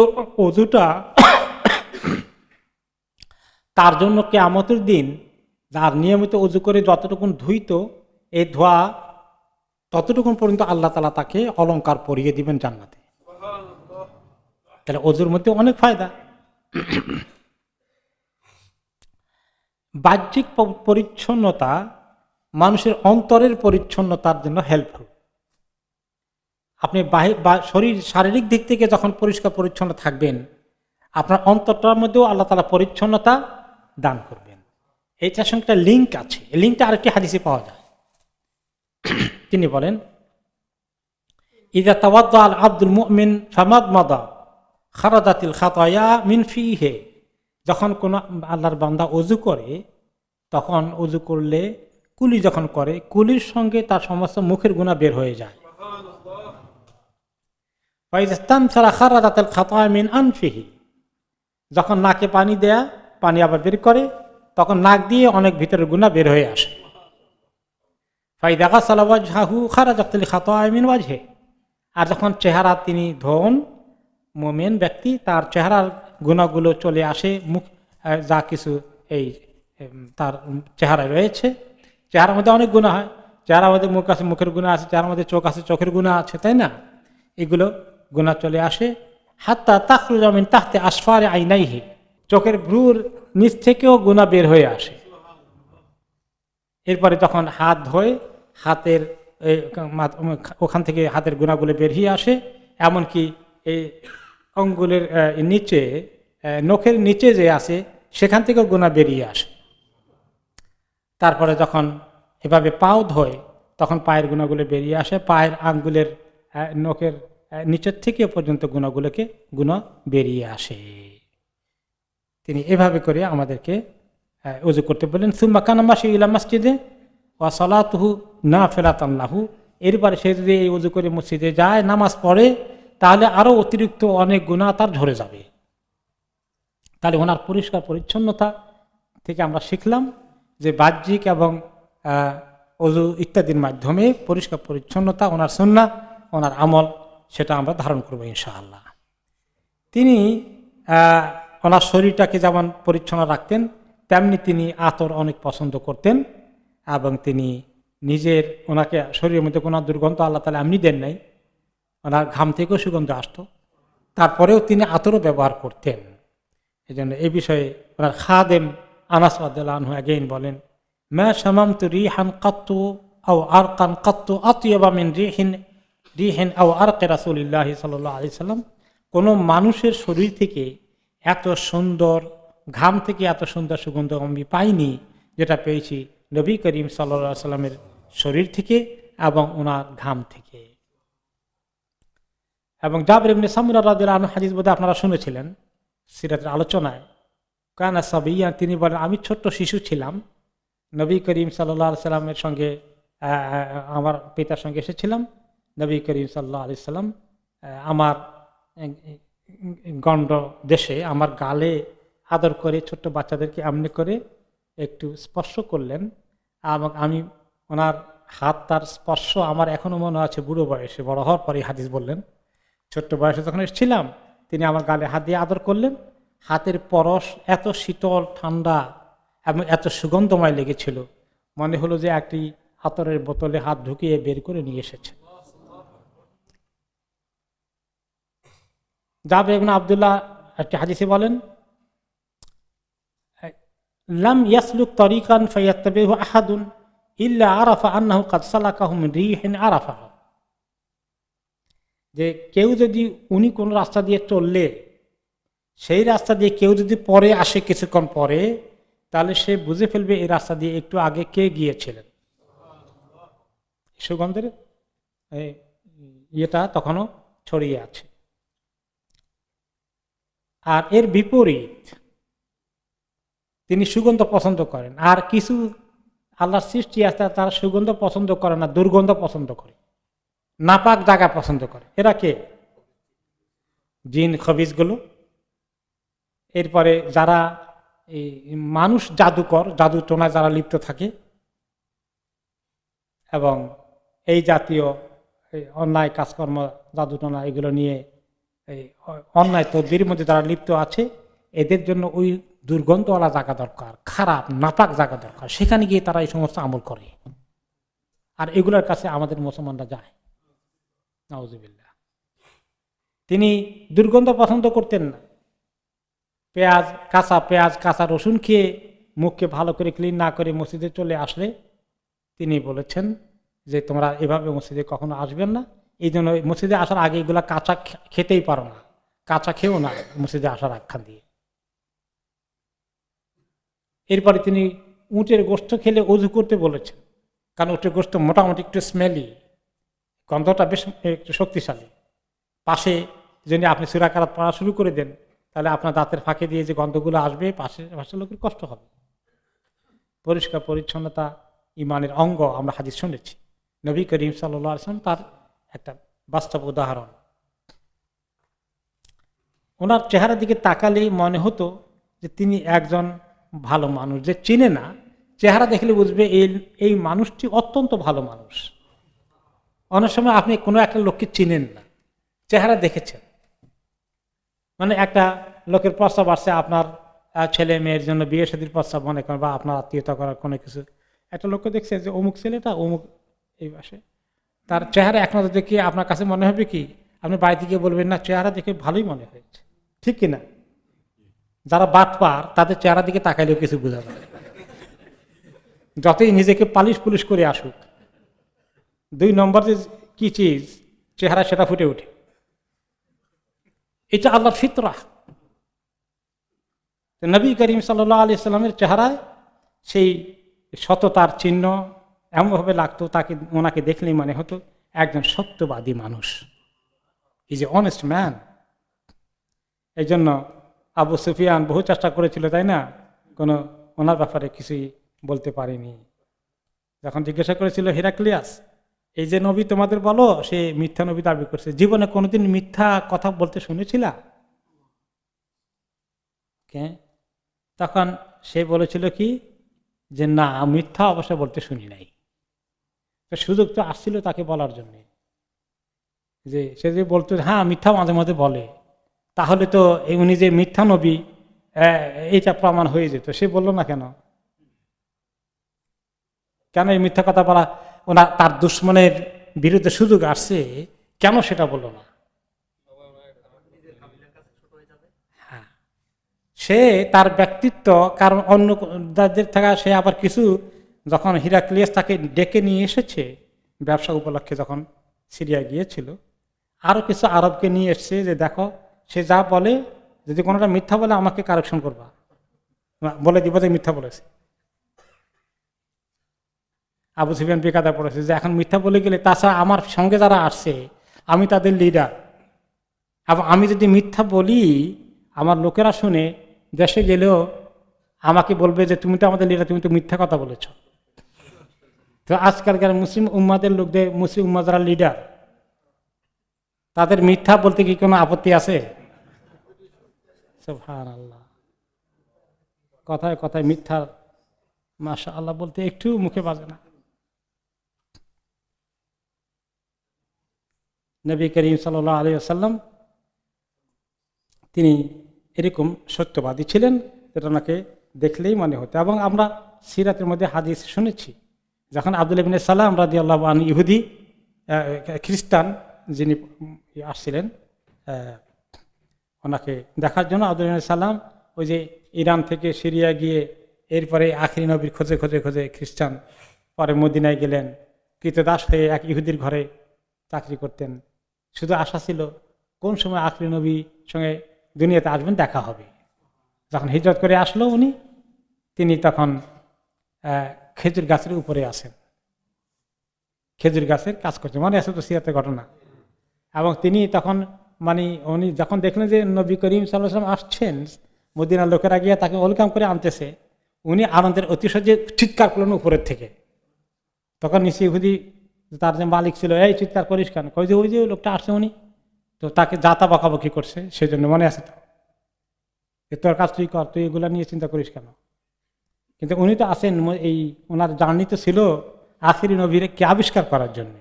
ওযুটা তার জন্য কিয়ামতের দিন যার নিয়মিত ওযু করে যতটুকুন ধুইত, এই ধোয়া ততটুকুন পর্যন্ত আল্লাহ তাআলা তাকে অলংকার পরিয়ে দিবেন জান্নাতে। তাহলে ওযুর মধ্যে অনেক ফায়দা। বাহ্যিক পরিচ্ছন্নতা মানুষের অন্তরের পরিচ্ছন্নতার জন্য হেল্পফুল। আপনি শরীর শারীরিক দিক থেকে যখন পরিষ্কার পরিচ্ছন্ন থাকবেন, আপনার অন্তরটার মধ্যেও আল্লাহ তাআলা পরিচ্ছন্নতা দান করবেন। এইটার সঙ্গে একটা লিঙ্ক আছে, এই লিঙ্কটা আরেকটি হাদিসে পাওয়া যায়। তিনি বলেন, ইযা তাওয়াদ্দা আল আব্দুল মুমিন ফামাদমাদা খারাজাতিল খাতায়া মিন ফিহি, যখন কোন আল্লাহর বান্দা ওযু করে, তখন ওযু করলে কুলি যখন করে, কুলির সঙ্গে তার সমস্ত মুখের গুনাহ বের হয়ে যায়। ওয়াইযা ইসতানসারা খারাজাতিল খাতায়া মিন আনফিহি, যখন নাকে পানি দেয়া, পানি আবার বের করে, তখন নাক দিয়ে অনেক ভিতরের গুনাহ বের হয়ে আসে। ফাইদা গাসালা ওয়াজহাহু খারাজাতিল খাতায়া মিন ওয়াজহি, আর যখন চেহারা তিনি ধোন, মুমিন ব্যক্তি তার চেহারার গুনাহগুলো চলে আসে, মুখ যা কিছু এই তার চেহারায় রয়েছে, চেহারার মধ্যে অনেক গুনাহ হয়, চেহারার মধ্যে মুখ আছে, মুখের গুনাহ আছে, চেহারার মধ্যে চোখ আছে, চোখের গুনাহ আছে, তাই না? এগুলো গুনাহ চলে আসে। হাত্তা তাখরুজা মিন তাহতি আসফারি আইনাইহি, চোখের ভ্রুর নিচ থেকেও গুনাহ বের হয়ে আসে। এরপরে যখন হাত ধোয়, হাতের ওখান থেকে হাতের গুনাহগুলো বেরিয়ে আসে, এমনকি এই আঙ্গুলের নিচে, নখের নিচে যে আছে, সেখান থেকেও গুনাহ বেরিয়ে আসে। তারপরে যখন এভাবে পাও ধোয়, তখন পায়ের গুনাহগুলো বেরিয়ে আসে, পায়ের আঙ্গুলের নখের নিচের থেকে পর্যন্ত গুনাহ বেরিয়ে আসে। তিনি এভাবে করে আমাদেরকে ওযু করতে বলেন। সুম্মা কানা মাশি ইলা মসজিদে ওয়া সালাতুহু নাফিলাতান লাহু, এরপরে সে যদি এই ওযু করে মসজিদে যায়, নামাজ পড়ে, তাহলে আরো অতিরিক্ত অনেক গুনাহ তার ঝরে যাবে। তাহলে ওনার পরিষ্কার পরিচ্ছন্নতা থেকে আমরা শিখলাম যে বাহ্যিক এবং ওযু ইত্যাদির মাধ্যমে পরিষ্কার পরিচ্ছন্নতা, ওনার সুন্নাহ, ওনার আমল, সেটা আমরা ধারণ করবো ইনশাআল্লাহ। তিনি ওনার শরীরটাকে যেমন পরিচ্ছন্ন রাখতেন, তেমনি তিনি আতর অনেক পছন্দ করতেন, এবং তিনি নিজের, ওনাকে শরীরের মধ্যে কোনো দুর্গন্ধ আল্লাহ তাআলা এমনি দেন নাই, ওনার ঘাম থেকেও সুগন্ধ আসতো, তারপরেও তিনি আতরও ব্যবহার করতেন। এই জন্য এই বিষয়ে ওনার খাদেম আনাস রাদিয়াল্লাহু আনহু অ্যাগেইন বলেন, মা শামামতু রিহান কাত্তু আও আরকান কাত্তু আতিয়াবা মিন রিহিন আও আরকি রাসূলিল্লাহি সাল্লাল্লাহু আলাইহি সাল্লাম, কোনো মানুষের শরীর থেকে এত সুন্দর, ঘাম থেকে এত সুন্দর সুগন্ধ আমি পাইনি, যেটা পেয়েছি নবী করিম সাল্লাল্লাহু আলাইহি সাল্লামের শরীর থেকে এবং ওনার ঘাম থেকে। এবং জাবির ইবনে সামুরা রাদিয়াল্লাহু আনহু হাদিস বোধহয় আপনারা শুনেছিলেন সিরাতের আলোচনায়, কানা সাবিয়্যা, তিনি বলেন আমি ছোট্ট শিশু ছিলাম, নবী করিম সাল্লাল্লাহু আলাইহি সাল্লামের সঙ্গে, আমার পিতার সঙ্গে এসেছিলাম। নবী করিম সাল্লাল্লাহু আলাইহি সাল্লাম আমার গণ্ড দেশে আমার গালে আদর করে ছোট্ট বাচ্চাদেরকে এমনি করে একটু স্পর্শ করলেন, এবং আমি ওনার হাত, তার স্পর্শ আমার এখনো মনে আছে, বুড়ো বয়সে, বড় হওয়ার পরে হাদিস বললেন, ছোট্ট বয়সে যখন এসেছিলাম তিনি আমার গালে হাত দিয়ে আদর করলেন, হাতের পরশ এত শীতল ঠান্ডা এবং এত সুগন্ধময় লেগেছিল, মনে হলো যে একটি আতরের বোতলে হাত ঢুকিয়ে বের করে নিয়ে এসেছে। জাবের ইবনে আব্দুল্লাহ একটি হাদিসে বলেন, লাম ইয়াসলুক তরিকান ফায়াত্তাবিহু আহাদুন ইল্লা আরাফা আন্নাহু কাদ সালাকাহু মিন রিহিন আরাফা, যে কেউ যদি উনি কোন রাস্তা দিয়ে চললে সেই রাস্তা দিয়ে কেউ যদি পরে আসে কিছুক্ষণ পরে, তাহলে সে বুঝে ফেলবে এই রাস্তা দিয়ে একটু আগে কে গিয়েছিলেন। সুগন্ধের ইয়েটা তখনও ছড়িয়ে আছে। আর এর বিপরীত, তিনি সুগন্ধ পছন্দ করেন। আর কিছু আল্লাহর সৃষ্টি আছে তারা সুগন্ধ পছন্দ করে না, দুর্গন্ধ পছন্দ করে, নাপাক জায়গা পছন্দ করে। এরা কে? জিন খবিজগুলো। এরপরে যারা এই মানুষ জাদুকর, জাদু টোনায় যারা লিপ্ত থাকে এবং এই জাতীয় অন্যায় কাজকর্ম, জাদু টোনা এগুলো নিয়ে এই অন্যায় তদবিরের মধ্যে যারা লিপ্ত আছে, এদের জন্য ওই দুর্গন্ধওয়ালা জায়গা দরকার, খারাপ নাপাক জায়গা দরকার। সেখানে গিয়ে তারা এই সমস্ত আমল করে। আর এগুলোর কাছে আমাদের মুসলমানরা যায়। নাউজুবিল্লাহ। তিনি দুর্গন্ধ পছন্দ করতেন না। পেঁয়াজ কাঁচা রসুন খেয়ে মুখকে ভালো করে ক্লিন না করে মসজিদে চলে আসলে তিনি বলেছেন যে তোমরা এভাবে মসজিদে কখনো আসবেন না। এই জন্য মসজিদে আসার আগে এগুলা কাঁচা খেতেই পারো না, কাঁচা খেও না মসজিদে আসার আখ্যান দিয়ে। এরপরে তিনি উটের গোশত খেলে অজু করতে বলেছেন, কারণ উটের গোশত মোটামুটি একটু স্মেলি, গন্ধটা বেশ একটু শক্তিশালী। পাশে যদি আপনি সূরা কারাত পড়া শুরু করে দেন, তাহলে আপনার দাঁতের ফাঁকে দিয়ে যে গন্ধগুলো আসবে পাশের লোকের কষ্ট হবে। পরিষ্কার পরিচ্ছন্নতা ইমানের অঙ্গ, আমরা হাদিস শুনেছি। নবী করিম সাল্লাল্লাহু আলাইহি ওয়াসাল্লাম তার একটা বাস্তব উদাহরণ। ওনার চেহারার দিকে তাকালেই মনে হতো যে তিনি একজন ভালো মানুষ। যে চিনে না, চেহারা দেখলে বুঝবে এই মানুষটি অত্যন্ত ভালো মানুষ। অনেক সময় আপনি কোনো একটা লোককে চিনেন না, চেহারা দেখেছেন। মানে একটা লোকের প্রস্তাব আসছে, আপনার ছেলে মেয়ের জন্য বিয়ে শাদীর প্রস্তাব মনে করেন, বা আপনার আত্মীয়তা করার কোনো কিছু। একটা লোককে দেখছে যে অমুক ছেলেটা অমুক এই পাশে, তার চেহারা এক নজর দেখে আপনার কাছে মনে হবে কি, আপনি বাড়িতে গিয়ে বলবেন না চেহারা দেখে ভালোই মনে হয়েছে, ঠিক কিনা? যারা বাটপার তাদের চেহারা দিকে তাকাইলেও কিছু বোঝা যায়, যতই নিজেকে পালিশ পুলিশ করে আসুক। 2 নম্বর যে কি চিজ, চেহারা, সেটা ফুটে ওঠে। এটা আল্লাহর ফিতরা। নবী করিম সাল্লাল্লাহু আলাইহি সাল্লামের চেহারায় সেই সততার চিহ্ন এমনভাবে লাগতো, তাকে ওনাকে দেখলেই মনে হতো একজন সত্যবাদী মানুষ, ইজ এ অনেস্ট ম্যান। এই জন্য আবু সুফিয়ান বহু চেষ্টা করেছিল, তাই না, কোনো ওনার ব্যাপারে কিছুই বলতে পারেনি। যখন জিজ্ঞাসা করেছিল হিরাক্লিয়াস, এই যে নবী তোমাদের বলো, সে মিথ্যা নবী দাবি করছে, জীবনে কোনোদিন মিথ্যা কথা বলতে শুনেছিলা? তখন সে বলেছিল কি, যে না, মিথ্যা অবশ্য বলতে শুনি নাই। তো সুযোগ তো আসছিল তাকে বলার জন্য, যে সে যে বলতো হ্যাঁ মিথ্যা মাঝে মাঝে বলে, তাহলে তো উনি যে মিথ্যা নবী এইটা প্রমাণ হয়ে যেত। সে বললো না কেন? কেন এই মিথ্যা কথা বলা, ওনার তার দুশ্মনের বিরুদ্ধে সুযোগ আসছে, কেন সেটা বললো না? হ্যাঁ, সে তার ব্যক্তিত্ব, কারণ অন্য যাদের থাকা, সে আবার কিছু যখন হিরাক্লিয়াস তাকে ডেকে নিয়ে এসেছে ব্যবসা উপলক্ষে, যখন সিরিয়া গিয়েছিল, আরো কিছু আরবকে নিয়ে এসছে যে দেখো সে যা বলে, যদি কোনোটা মিথ্যা বলে আমাকে কারেকশন করবা, বলে দিব যে মিথ্যা বলেছে। আবু সুফিয়ান বেকায়দা পড়েছে যে এখন মিথ্যা বলে গেলে, তাছাড়া আমার সঙ্গে যারা আসছে আমি তাদের লিডার, এবং আমি যদি মিথ্যা বলি আমার লোকেরা শুনে দেশে গেলেও আমাকে বলবে যে তুমি তো আমাদের লিডার, তুমি তো মিথ্যা কথা বলেছ। তো আজকালকার মুসলিম উম্মাদের লোকদের, মুসলিম উম্মা যারা লিডার, তাদের মিথ্যা বলতে কি কোনো আপত্তি আছে? সুবহানাল্লাহ, কথায় কথায় মিথ্যা মাশাআল্লাহ বলতে একটু মুখে বাজে না। নবী করিম সাল্লাল্লাহু আলাইহি ওয়াসাল্লাম তিনি এরকম সত্যবাদী ছিলেন, যেটা ওনাকে দেখলেই মনে হতো। এবং আমরা সিরাতের মধ্যে হাদিস শুনেছি, যখন আব্দুল্লাহ ইবনে সালাম রাদিয়াল্লাহু আনহু, ইহুদি খ্রিস্টান যিনি আসছিলেন ওনাকে দেখার জন্য, আব্দুল্লাহ ইবনে সালাম ওই যে ইরান থেকে সিরিয়া গিয়ে এরপরে আখিরি নবীর খোঁজে খোঁজে খোঁজে খ্রিস্টান পরে মদিনায় গেলেন, কৃতদাস হয়ে এক ইহুদির ঘরে চাকরি করতেন। শুধু আশা ছিল কোন সময় আখরি নবী সঙ্গে দুনিয়াতে আসবেন, দেখা হবে। যখন হিজরত করে আসলো উনি, তিনি তখন খেজুর গাছের উপরে আসেন, খেজুর গাছের কাজ করছেন, মনে আছে তো সিরাতের ঘটনা। এবং তিনি তখন উনি যখন দেখলেন যে নবী করিম সাল্লাল্লাহু আলাইহি ওয়াসাল্লাম আসছেন, মদিনার লোকেরা গিয়ে তাকে ওয়েলকাম করে আনতেছে, উনি আনন্দের অতিশয্যে চিৎকার করলেন উপরের থেকে। তখন নিচে ইহুদি তার যে মালিক ছিল, এই চিৎকার করিস কেন? কই যে ওই যে লোকটা আসছে উনি, তো তাকে যাতা বকাবকি করছে, সেই জন্য মনে আছে তো, তোর কাজ তুই কর, তুই এগুলা নিয়ে চিন্তা করিস কেন? কিন্তু উনি তো আসেন, এই ওনার জার্নি তো ছিল আখিরি নবীরে কে আবিষ্কার করার জন্য।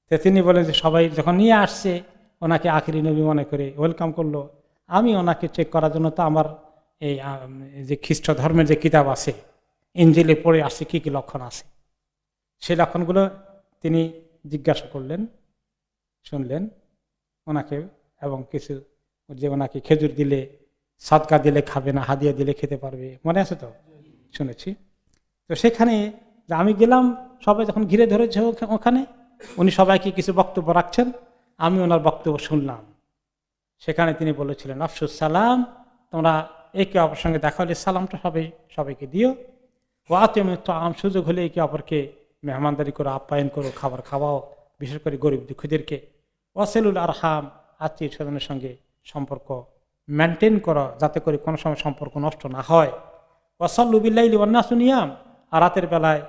তো তিনি বলেন যে সবাই যখন নিয়ে আসছে ওনাকে আখিরি নবী মনে করে ওয়েলকাম করলো, আমি ওনাকে চেক করার জন্য তো আমার এই যে খ্রিস্ট ধর্মের যে কিতাব আছে, ইনজিলে পড়ে আসছে কী কী লক্ষণ আছে, সেই লক্ষণগুলো তিনি জিজ্ঞাসা করলেন, শুনলেন ওনাকে। এবং কিছু যে ওনাকে খেজুর দিলে, সাদকা দিলে খাবে না, হাদিয়া দিলে খেতে পারবে, মনে আছে তো, শুনেছি। তো সেখানে আমি গেলাম, সবাই যখন ঘিরে ধরেছে ওখানে, উনি সবাইকে কিছু বক্তব্য রাখছেন, আমি ওনার বক্তব্য শুনলাম। সেখানে তিনি বলেছিলেন, আফসুস সালাম, তোমরা একে অপরের সঙ্গে দেখা হলে সালামটা সবাইকে দিও। ও আম, সুযোগ হলে একে অপরকে মেহমানদারি করো, আপ্যায়ন করো, খাবার খাওয়াও, বিশেষ করে গরিব দুঃখীদেরকে। ওয়াসেলুল আরহাম, আত্মীয় স্বজনের সঙ্গে সম্পর্ক মেনটেন করো, যাতে করে কোনো সময় সম্পর্ক নষ্ট না হয়। ওয়াসাল্লু বিল্লাইলি ওয়ান্নাসু নিয়াম, আর রাতের বেলায়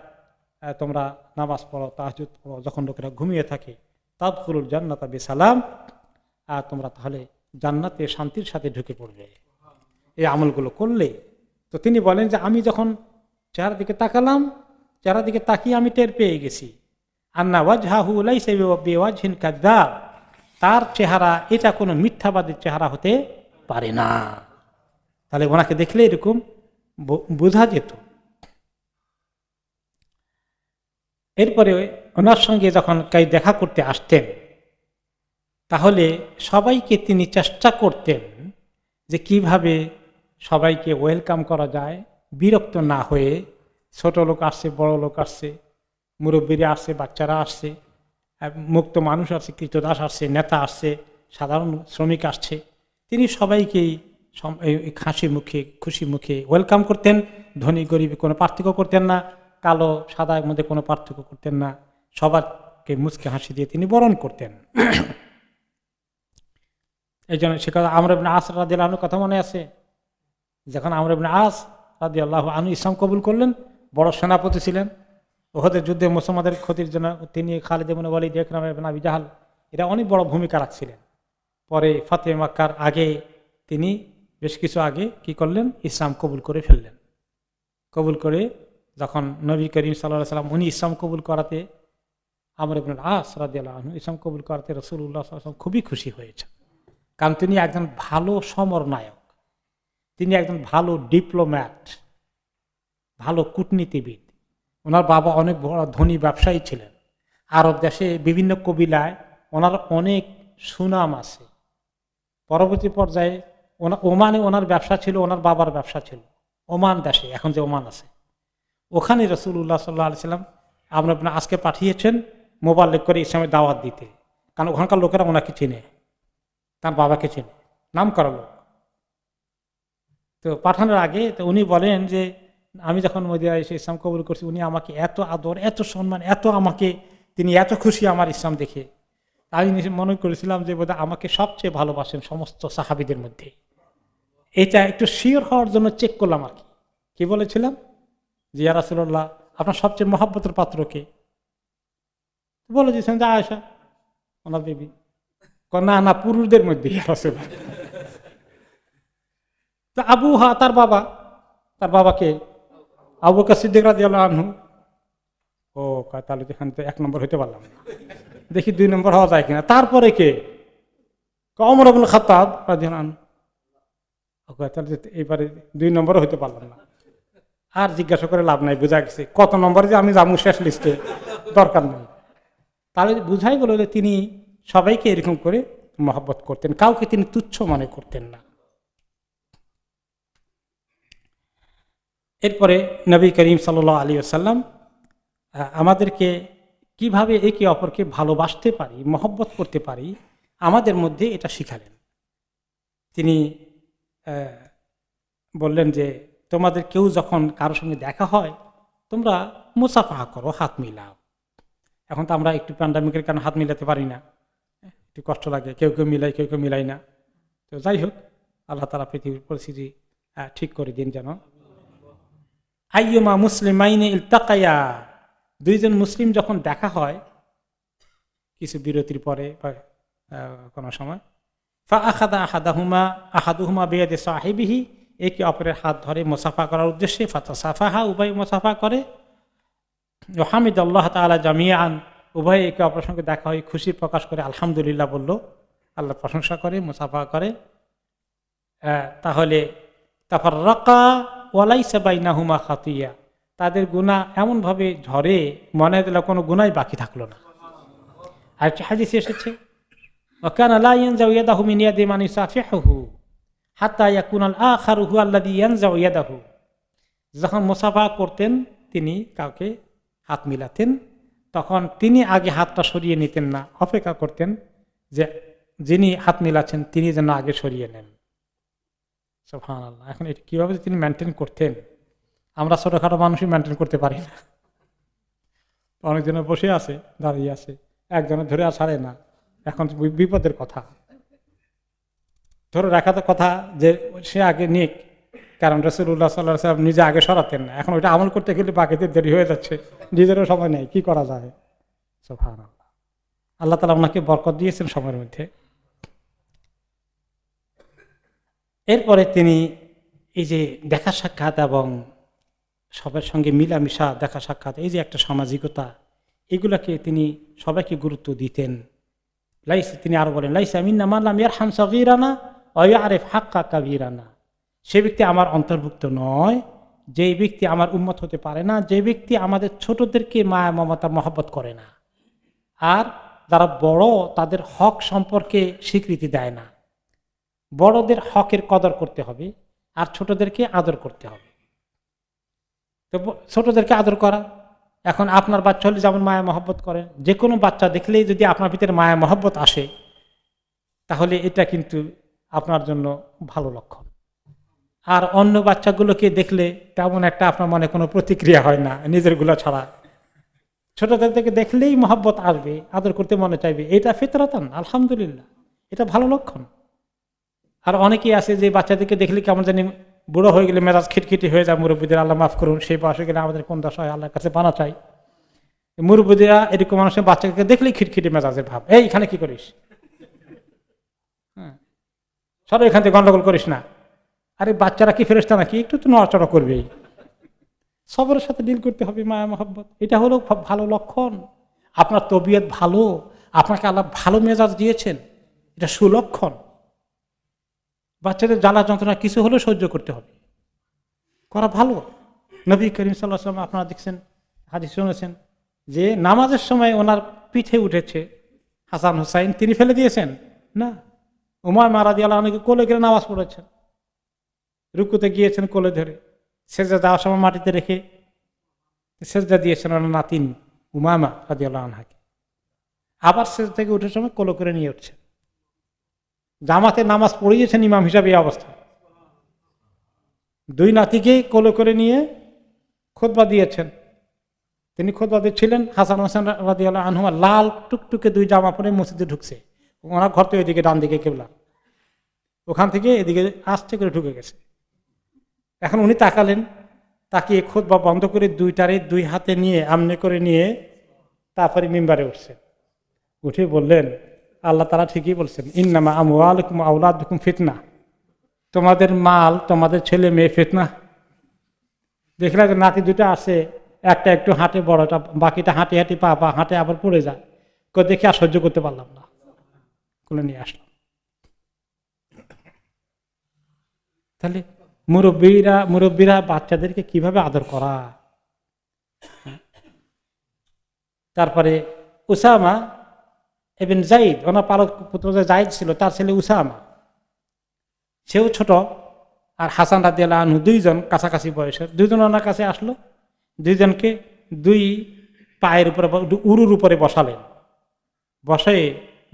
তোমরা নামাজ পড়ো, তাহাজ্জুদ পড়ো, যখন লোকেরা ঘুমিয়ে থাকে। তাদখুলুল জান্নাতা বিসালাম, আর তোমরা তাহলে জান্নাতে শান্তির সাথে ঢুকে পড়বে এই আমলগুলো করলে। তো তিনি বলেন যে আমি যখন চেহারা দিকে তাকালাম, চেহারা দিকে তাকিয়ে আমি টের পেয়ে গেছি, আন্না ওয়াজহাহু লাইসা বিওয়াজহিন কাযযাব, তার চেহারা এটা কোনো মিথ্যাবাদীর চেহারা হতে পারে না। তাহলে ওনাকে দেখলে এরকম বোঝা যেত। এরপরে ওনার সঙ্গে যখন কাই দেখা করতে আসতেন, তাহলে সবাইকে তিনি চেষ্টা করতেন যে কিভাবে সবাইকে ওয়েলকাম করা যায়, বিরক্ত না হয়ে। ছোট লোক আসছে, বড় লোক আসছে, মুরব্বীরা আসছে, বাচ্চারা আসছে, মুক্ত মানুষ আসছে, কৃতদাস আসছে, নেতা আসছে, সাধারণ শ্রমিক আসছে, তিনি সবাইকেই হাসি মুখে খুশি মুখে ওয়েলকাম করতেন। ধনী গরিব কোনো পার্থক্য করতেন না, কালো সাদার মধ্যে কোনো পার্থক্য করতেন না, সবাইকে মুচকে হাসি দিয়ে তিনি বরণ করতেন। এই জন্য সে কথা আমর ইবনে আস রাদিয়াল্লাহু আনহুর কথা মনে আছে, যখন আমর ইবনে আস রাদিয়াল্লাহু আনহু ইসলাম কবুল করলেন, বড় সেনাপতি ছিলেন, উহুদের যুদ্ধে মুসলমানদের ক্ষতির জন্য তিনি, খালিদ ইবনে ওয়ালিদ, ইকরামা ইবনে আবি জাহাল, এরা অনেক বড় ভূমিকা রাখছিলেন। পরে ফাতহে মক্কার আগে তিনি বেশ কিছু আগে কি করলেন, ইসলাম কবুল করে ফেললেন। কবুল করে যখন নবী করিম সাল্লাল্লাহু আলাইহি ওয়াসাল্লাম উনি ইসলাম কবুল করাতে, আমর ইবনে আস রাদিয়াল্লাহু আনহু ইসলাম কবুল করাতে রাসূলুল্লাহ সাল্লাল্লাহু আলাইহি ওয়াসাল্লাম খুবই খুশি হয়েছেন। কারণ তিনি একজন ভালো সমরনায়ক, তিনি একজন ভালো ডিপ্লোম্যাট, ভালো কূটনীতিবিদ। ওনার বাবা অনেক বড় ধনী ব্যবসায়ী ছিলেন, আরব দেশে বিভিন্ন কবিলায় ওনার অনেক সুনাম আছে। পরবর্তী পর্যায়ে ওমানে ওনার ব্যবসা ছিল, ওনার বাবার ব্যবসা ছিল ওমান দেশে, এখন যে ওমান আছে ওখানে রাসূলুল্লাহ সাল্লাল্লাহু আলাইহি ওয়াসাল্লাম আপনার আজকে পাঠিয়েছেন মোবাল্লিগ করে ইসলামের দাওয়াত দিতে, কারণ ওখানকার লোকেরা ওনাকে চিনে, তার বাবাকে চেনে, নাম করা লোক। তো পাঠানোর আগে তো উনি বলেন যে আমি যখন মদিনায় এসে ইসলাম কবুল করছি, উনি আমাকে এত আদর, এত সম্মান, এত আমাকে, তিনি এত খুশি আমার ইসলাম দেখে, আমি মনে করেছিলাম যে বোধহয় আমাকে সবচেয়ে ভালোবাসেন সমস্ত সাহাবীদের মধ্যে। এটা একটু শিওর হওয়ার জন্য চেক করলাম আর কি বলেছিলাম যে ইয়া রাসূলুল্লাহ, আপনার সবচেয়ে মহব্বতের পাত্রকে? বলে দিয়েছেন যে আয়েশা, ওনার বিবি। না না, পুরুষদের মধ্যে রাসূলুল্লাহ। তো আবুহা, তার বাবাকে আবু বকর সিদ্দিক রাদিয়াল্লাহু আনহু। ও তাহলে এখানে তো 1 নম্বর হইতে পারলাম না, দেখি 2 নম্বর হওয়া যায় কিনা। তারপরে কে? ওমর ইবনে খাত্তাব রাদিয়াল্লাহু আনহু। তাহলে এবারে 2 নম্বর হইতে পারলাম না। আর জিজ্ঞাসা করে লাভ নাই, বোঝা গেছে কত নম্বরে যে আমি যাবো শেষ লিস্টে, দরকার নেই। তাহলে বুঝাই গেল যে তিনি সবাইকে এরকম করে মহব্বত করতেন, কাউকে তিনি তুচ্ছ মনে করতেন না। এরপরে নবী করিম সাল্লাল্লাহু আলাইহি ওয়াসাল্লাম আমাদেরকে কিভাবে একে অপরকে ভালোবাসতে পারি, মহব্বত করতে পারি, আমাদের মধ্যে এটা শিখালেন। তিনি বললেন যে তোমাদের কেউ যখন কারোর সঙ্গে দেখা হয় তোমরা মুসাফাহা করো, হাত মিলাও। এখন তো আমরা একটু প্যান্ডামিকের কারণে হাত মিলাতে পারি না, একটু কষ্ট লাগে, কেউ কেউ মিলাই কেউ কেউ মিলাই না। তো যাই হোক, আল্লাহ তাআলা পৃথিবীর পরিস্থিতি ঠিক করে দিন যেন। আইয়ুমা মুসলিমাইনে ইলতাকায়া, দুইজন মুসলিম যখন দেখা হয় কিছু বিরতির পরে বা কোনো সময়, ফা আখাদা আহাদুহুমা বিয়াদি সাহিবিহি, একে অপরের হাত ধরে মুসাফা করার উদ্দেশ্যে ফাতাসাফাহা, উভয় মুসাফা করে। হামিদাল্লাহ তাআলা জামিআন, উভয় একে অপরের সঙ্গে দেখা হয়, খুশি প্রকাশ করে আলহামদুলিল্লাহ বলল, আল্লাহ প্রশংসা করে, মুসাফা করে। তাহলে তাফাররাকা ওয়ালাইসা বাইনাহুমা খাতিয়া, তাদের গুনাহ এমনভাবে ঝরে মনে দিল কোনো গুনাই বাকি থাকলো না। আরেকটি হাদিসে এসেছে ওয়াকানা লা ইয়ানজাউ ইয়াদাহু মিন ইয়াদি মান ইউসাফিহুহু হাত্তা ইয়াকুনাল আখারু হুয়া আল্লাযী ইয়ানজাউ ইয়াদাহু, যখন মুসাফা করতেন তিনি কাউকে হাত মিলাতেন তখন তিনি আগে হাতটা সরিয়ে নিতেন না, অপেক্ষা করতেন যে যিনি হাত মিলাচ্ছেন তিনি যেন আগে সরিয়ে নেন। সুবহানাল্লাহ। এখন এটা কিভাবে তিনি মেনটেন করতেন, আমরা ছোটখাটো মানুষই মেনটেন করতে পারি না। অনেকজনে বসে আছে, দাঁড়িয়ে আছে, একজনে ধরে আর ছাড়ে না। এখন বিপদের কথা, ধরে রাখা তো কথা যে সে আগে নিক, কারণ রাসূলুল্লাহ সাল্লাল্লাহু আলাইহি ওয়াসাল্লাম নিজে আগে সরাতেন না। এখন ওইটা আমল করতে গেলে বাকিদের দেরি হয়ে যাচ্ছে, নিজেরও সময় নেই, কি করা যায়। সুবহানাল্লাহ। আল্লাহ তাআলা ওনাকে বরকত দিয়েছেন সময়ের মধ্যে। এরপরে তিনি এই যে দেখা সাক্ষাৎ এবং সবার সঙ্গে মিলামিশা, দেখা সাক্ষাৎ, এই যে একটা সামাজিকতা, এগুলাকে তিনি সবাইকে গুরুত্ব দিতেন। তিনি আরো বলেন লাইসা মিন্না মান লাম ইয়ারহাম সাগীরানা ওয়া ইয়ারিফ হাক্কা কাবীরানা, সে ব্যক্তি আমার অন্তর্ভুক্ত নয় যে ব্যক্তি আমার উম্মত হতে পারে না, যে ব্যক্তি আমাদের ছোটদেরকে মায়া মমতা মহব্বত করে না, আর যারা বড় তাদের হক সম্পর্কে স্বীকৃতি দেয় না। বড়দের হকের কদর করতে হবে আর ছোটদেরকে আদর করতে হবে। তো ছোটদেরকে আদর করা, এখন আপনার বাচ্চা হলে যেমন মায়া মহব্বত করেন, যে কোনো বাচ্চা দেখলেই যদি আপনার ভিতরে মায়া মহব্বত আসে তাহলে এটা কিন্তু আপনার জন্য ভালো লক্ষণ। আর অন্য বাচ্চাগুলোকে দেখলে তেমন একটা আপনার মনে কোনো প্রতিক্রিয়া হয় না, নিজেরগুলো ছাড়া। ছোটদের থেকে দেখলেই মহব্বত আসবে, আদর করতে মনে চাইবে, এটা ফিতরাতান, আলহামদুলিল্লাহ, এটা ভালো লক্ষণ। আর অনেকেই আছে যে বাচ্চাদেরকে দেখলে কেমন জানি বুড়ো হয়ে গেলে মেজাজ খিটখিটি হয়ে যায়, মুরব্বীদের আল্লাহ মাফ করুন, সেই বয়সে গেলে আমাদের কোন দশা হয় আল্লাহর কাছে পানা চাই। মুরব্বীরা এরকম মানুষের বাচ্চাকে দেখলেই খিটখিটি মেজাজের ভাব, এই এখানে কি করিস, হ্যাঁ সব এখান থেকে গন্ডগোল করিস না। আরে বাচ্চারা কি ফেরেশতা নাকি, একটু তো নড়াচড়া করবেই। সবরের সাথে ডিল করতে হবে, মায়া মহব্বত, এটা হলো ভালো লক্ষণ। আপনার তবিয়ত ভালো, আপনাকে আল্লাহ ভালো মেজাজ দিয়েছেন, এটা সুলক্ষণ। বাচ্চাদের জ্বালা যন্ত্রণা কিছু হলেও সহ্য করতে হবে, করা ভালো। নবী করিম সাল্লাল্লাহু আলাইহি ওয়াসাল্লাম আপনারা দেখছেন, হাদিস শুনেছেন যে নামাজের সময় ওনার পিঠে উঠেছে হাসান হুসাইন, তিনি ফেলে দিয়েছেন না, উমামা রাদিয়াল্লাহু আনহাকে কোলে করে নামাজ পড়েছেন, রুকুতে গিয়েছেন কোলে ধরে, সেজদা দেওয়ার সময় মাটিতে রেখে সেজদা দিয়েছেন ওনার নাতিন উমামা রাদিয়াল্লাহু আনহাকে। আবার সেজদা থেকে উঠে সময় কোলে করে নিয়ে উঠছেন, জামাতে নামাজ পড়িয়েছেন ইমাম হিসাবে এই অবস্থা। দুই নাতিকে কোলে করে নিয়ে খুতবা দিয়েছেন, তিনি খুতবা দিচ্ছিলেন, হাসান হোসেন রাদিয়াল্লাহু আনহুমা লাল টুকটুকে দুই জামা পরে মসজিদে ঢুকছে, ওনার ঘর তো এদিকে ডান দিকে কেবলা, ওখান থেকে এদিকে আস্তে করে ঢুকে গেছে। এখন উনি তাকালেন, তাকিয়ে খুতবা বন্ধ করে দুইটারে দুই হাতে নিয়ে আমনে করে নিয়ে তারপরে মিম্বারে উঠছে, উঠে বললেন আল্লাহ তাআলা ঠিকই বলছেন, ইন্নামা আমওয়ালুকুম আওলাদুকুম ফিতনা, তোমাদের মাল তোমাদের ছেলে মেয়ে ফিতনা। দেখলে যে নাতি দুটো আছে, একটা একটু হাঁটে বড়টা, বাকিটা হাঁটি হাঁটি পা পা হাঁটে আবার পড়ে যায়, দেখে আর সহ্য করতে পারলাম না, কোলে নিয়ে আসলাম। তাহলে মুরব্বীরা বাচ্চাদেরকে কিভাবে আদর করা। তারপরে উসামা ইবনে যায়েদ, ওনার পালক পুত্র যে যায়েদ ছিল তার ছেলে উসামা, সেও ছোট, আর হাসান রাদিয়াল্লাহু আনহু, দুইজন কাছাকাছি বয়সের, দুইজন ওনার কাছে আসলো, দুইজনকে দুই পায়ের উপরে উরুর উপরে বসালেন, বসে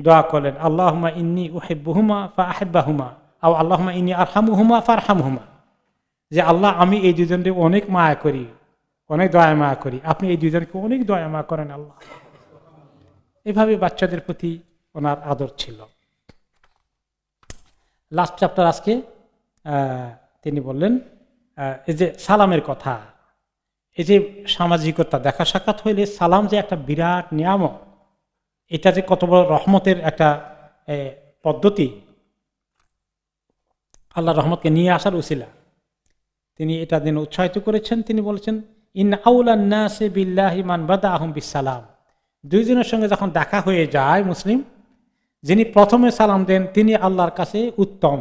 দোয়া করলেন, আল্লাহুম্মা ইন্নী উহিব্বুহুমা ফাআহিব্বাহুমা আও আল্লাহুম্মা ইন্নী আরহামুহুমা ফারহামহুমা, যে আল্লাহ আমি এই দুজনকে অনেক মায়া করি, অনেক দয়া মায়া করি, আপনি এই দুজনকে অনেক দয়া মায়া করেন আল্লাহ। এভাবে বাচ্চাদের প্রতি ওনার আদর ছিল। লাস্ট চ্যাপ্টার আজকে তিনি বললেন এই যে সালামের কথা, এই যে সামাজিকতা, দেখা সাক্ষাৎ হইলে সালাম যে একটা বিরাট নিয়ামত, এটা যে কত বড় রহমতের একটা পদ্ধতি, আল্লাহ রহমতকে নিয়ে আসার উসিলা, তিনি এটা দিন উৎসাহিত করেছেন। তিনি বলেছেন ইন্না আউলান নাসি বিল্লাহি মান বাদাআহুম বিসসালাম, দুইজনের সঙ্গে যখন দেখা হয়ে যায় মুসলিম, যিনি প্রথমে সালাম দেন তিনি আল্লাহর কাছে উত্তম,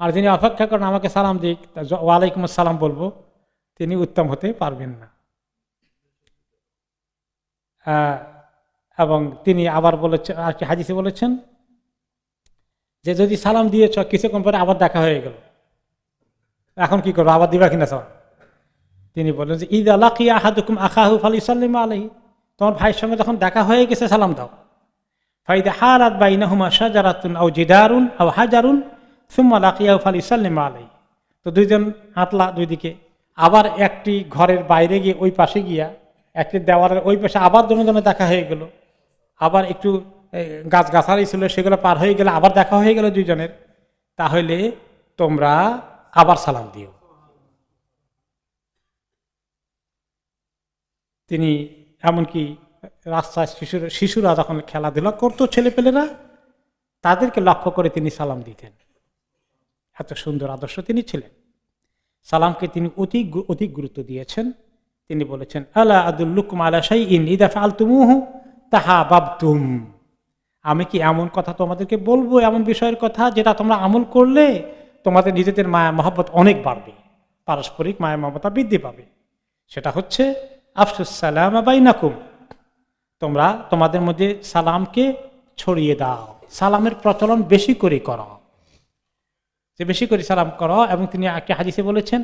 আর যিনি অপেক্ষা করেন আমাকে সালাম দিক ওয়ালাইকুম আসসালাম বলবো, তিনি উত্তম হতে পারবেন না। এবং তিনি আবার বলেছেন, আর কি হাদিসে বলেছেন যে যদি সালাম দিয়েছ কিছুক্ষণ পরে আবার দেখা হয়ে গেল, এখন কি করবো, আবার দিবা কিনা সালাম? তিনি বললেন যে ঈদ লাকিয়া আহাদুকুম আখাহু ফালিসাল্লিমু আলাইহি, তোমার ভাইয়ের সঙ্গে যখন দেখা হয়ে গেছে সালাম দাও। ফাইদা হালাত বাইনাহুমা শাজারাতুন আও জিদারুন আও হাজারুন সুম্মা লাকিয়াহু ফালিসাল্লিমু আলাইহি, তো দুইজন হাঁটলা দুই দিকে, আবার একটি ঘরের বাইরে গিয়ে ওই পাশে গিয়া একটি দেওয়ালের ওই পাশে আবার দুজনে দেখা হয়ে গেল, আবার একটু গাছগাছালি ছিল সেগুলো পার হয়ে গেলে আবার দেখা হয়ে গেল দুইজনের, তাহলে তোমরা আবার সালাম দিও। তিনি এমনকি রাস্তায় শিশুরা যখন খেলাধুলা করতো, ছেলেপেলেরা, তাদেরকে লক্ষ্য করে তিনি সালাম দিতেন। এত সুন্দর আদর্শ তিনি ছিলেন। সালামকে তিনি অধিক গুরুত্ব দিয়েছেন। তিনি বলেছেন আলা আদুল্লুকুম আলা শাইইন ইযা ফাআলতুমুহু তাহাবাবতুম, আমি কি এমন কথা তোমাদেরকে বলবো, এমন বিষয়ের কথা যেটা তোমরা আমল করলে তোমাদের নিজেদের মায়া মহব্বত অনেক বাড়বে, পারস্পরিক মায়া মমতা বৃদ্ধি পাবে। সেটা হচ্ছে আফসুস সালাম বাইনাকুম, তোমরা তোমাদের মধ্যে সালামকে ছড়িয়ে দাও, সালামের প্রচলন বেশি করে করো, যে বেশি করে সালাম করো। এবং তিনি একটা হাদিসে বলেছেন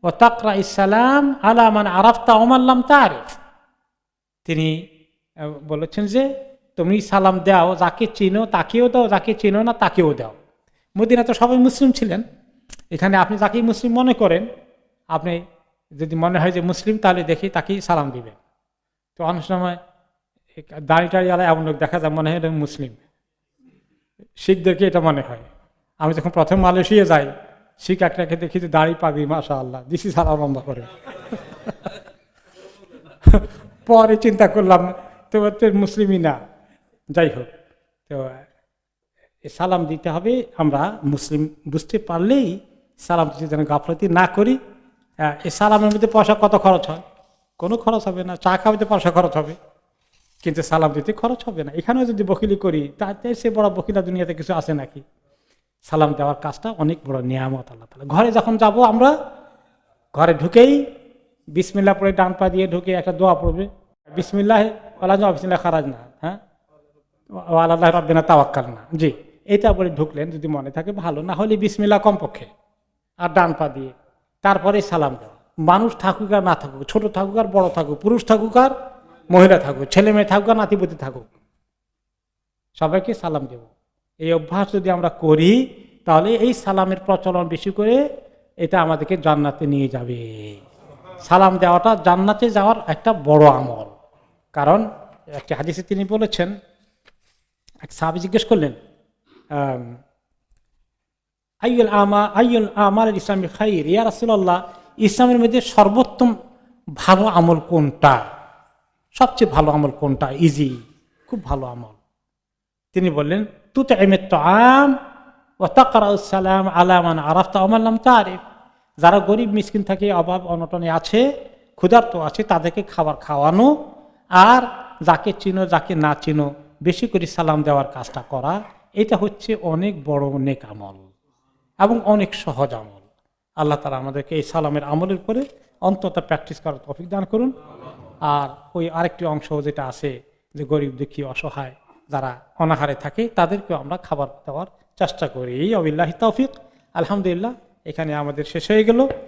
ও তাকরা ইসসালাম আলা মান আরাফতা ওয়া মান লাম তারিফ, তিনি বলেছেন যে তুমি সালাম দাও, যাকে চিনো তাকেও দাও, যাকে চিনো না তাকেও দাও। মদিনা তো সবাই মুসলিম ছিলেন, এখানে আপনি যাকেই মুসলিম মনে করেন, আপনি যদি মনে হয় যে মুসলিম, তাহলে দেখি তাকেই সালাম দিবেন। তো অনেক সময় দাড়ি টাড়িওয়ালা এমন লোক দেখা যায় মনে হয় মুসলিম, শিখদেরকে এটা মনে হয়। আমি যখন প্রথম মালয়েশিয়া যাই, শিখ একটাকে দেখি যে দাড়ি পাগড়ি, মাশা আল্লাহ, দিছি সালাম লম্বা করে। পরে চিন্তা করলাম তো মুসলিমই না, যাই হোক। তো সালাম দিতে হবে, আমরা মুসলিম বুঝতে পারলেই সালাম দিতে যেন গাফলতি না করি। এই সালামের মধ্যে পয়সা কত খরচ হয়? কোনো খরচ হবে না। চা খাওয়াতে পয়সা খরচ হবে, কিন্তু সালাম দিতে খরচ হবে না। এখানেও যদি বকিলি করি, তাতে সে বড় বকিলা দুনিয়াতে কিছু আছে নাকি? সালাম দেওয়ার কাজটা অনেক বড় নিয়ামত আল্লাহ তাআলা। ঘরে যখন যাব, আমরা ঘরে ঢুকেই বিসমিল্লাহ পড়ে ডান পা দিয়ে ঢুকে একটা দোয়া পড়বে, বিসমিল্লাহ ওয়ালানা বিসমিল্লাহ খারাজনা, হ্যাঁ, ওয়া আলাল্লাহি রাব্বিনা তাওয়াক্কালনা, জি, এটা বলে ঢুকলেন যদি মনে থাকে ভালো, না হলে বিসমিল্লাহ কমপক্ষে, আর ডান পা দিয়ে তারপরে সালাম দেওয়া। মানুষ থাকুক আর না থাকুক, ছোট থাকুক আর বড় থাকুক, পুরুষ থাকুক আর মহিলা থাকুক, ছেলে মেয়ে থাকুক আর নাতিপুতি থাকুক, সবাইকে সালাম দেব। এই অভ্যাস যদি আমরা করি, তাহলে এই সালামের প্রচলন বেশি করে এটা আমাদেরকে জান্নাতে নিয়ে যাবে। সালাম দেওয়াটা জান্নাতে যাওয়ার একটা বড় আমল। কারণ একটা হাদিসে তিনি বলেছেন, এক সাহাবী জিজ্ঞেস করলেন আইয়ুল আমাল ইসলামী খাইর, ইয়া রাসূলুল্লাহ, ইসলামের মধ্যে সর্বোত্তম ভালো আমল কোনটা, সবচেয়ে ভালো আমল কোনটা, ইজি, খুব ভালো আমল? তিনি বললেন তুতঈমুত তাআম ওয়া তাকরাউস সালাম আলা মান আরাফতা ওয়া মান লাম তারিফ, যারা গরিব মিসকিন থাকে, অভাব অনটনে আছে, ক্ষুধার্ত আছে, তাদেরকে খাবার খাওয়ানো, আর যাকে চিনো যাকে না চিনো বেশি করে সালাম দেওয়ার কাজটা করা, এটা হচ্ছে অনেক বড় নেক আমল এবং অনেক সহজ আমল। আল্লাহ তাআলা আমাদেরকে এই সালামের আমলের উপরে অন্তত প্র্যাকটিস করার তৌফিক দান করুন। আর ওই আরেকটি অংশ যেটা আছে, যে গরিব দুঃখী অসহায় যারা অনাহারে থাকে, তাদেরকেও আমরা খাবার দেওয়ার চেষ্টা করি। ওয়াবিল্লাহি তাওফিক। আলহামদুলিল্লাহ, এখানে আমাদের শেষ হয়ে গেল।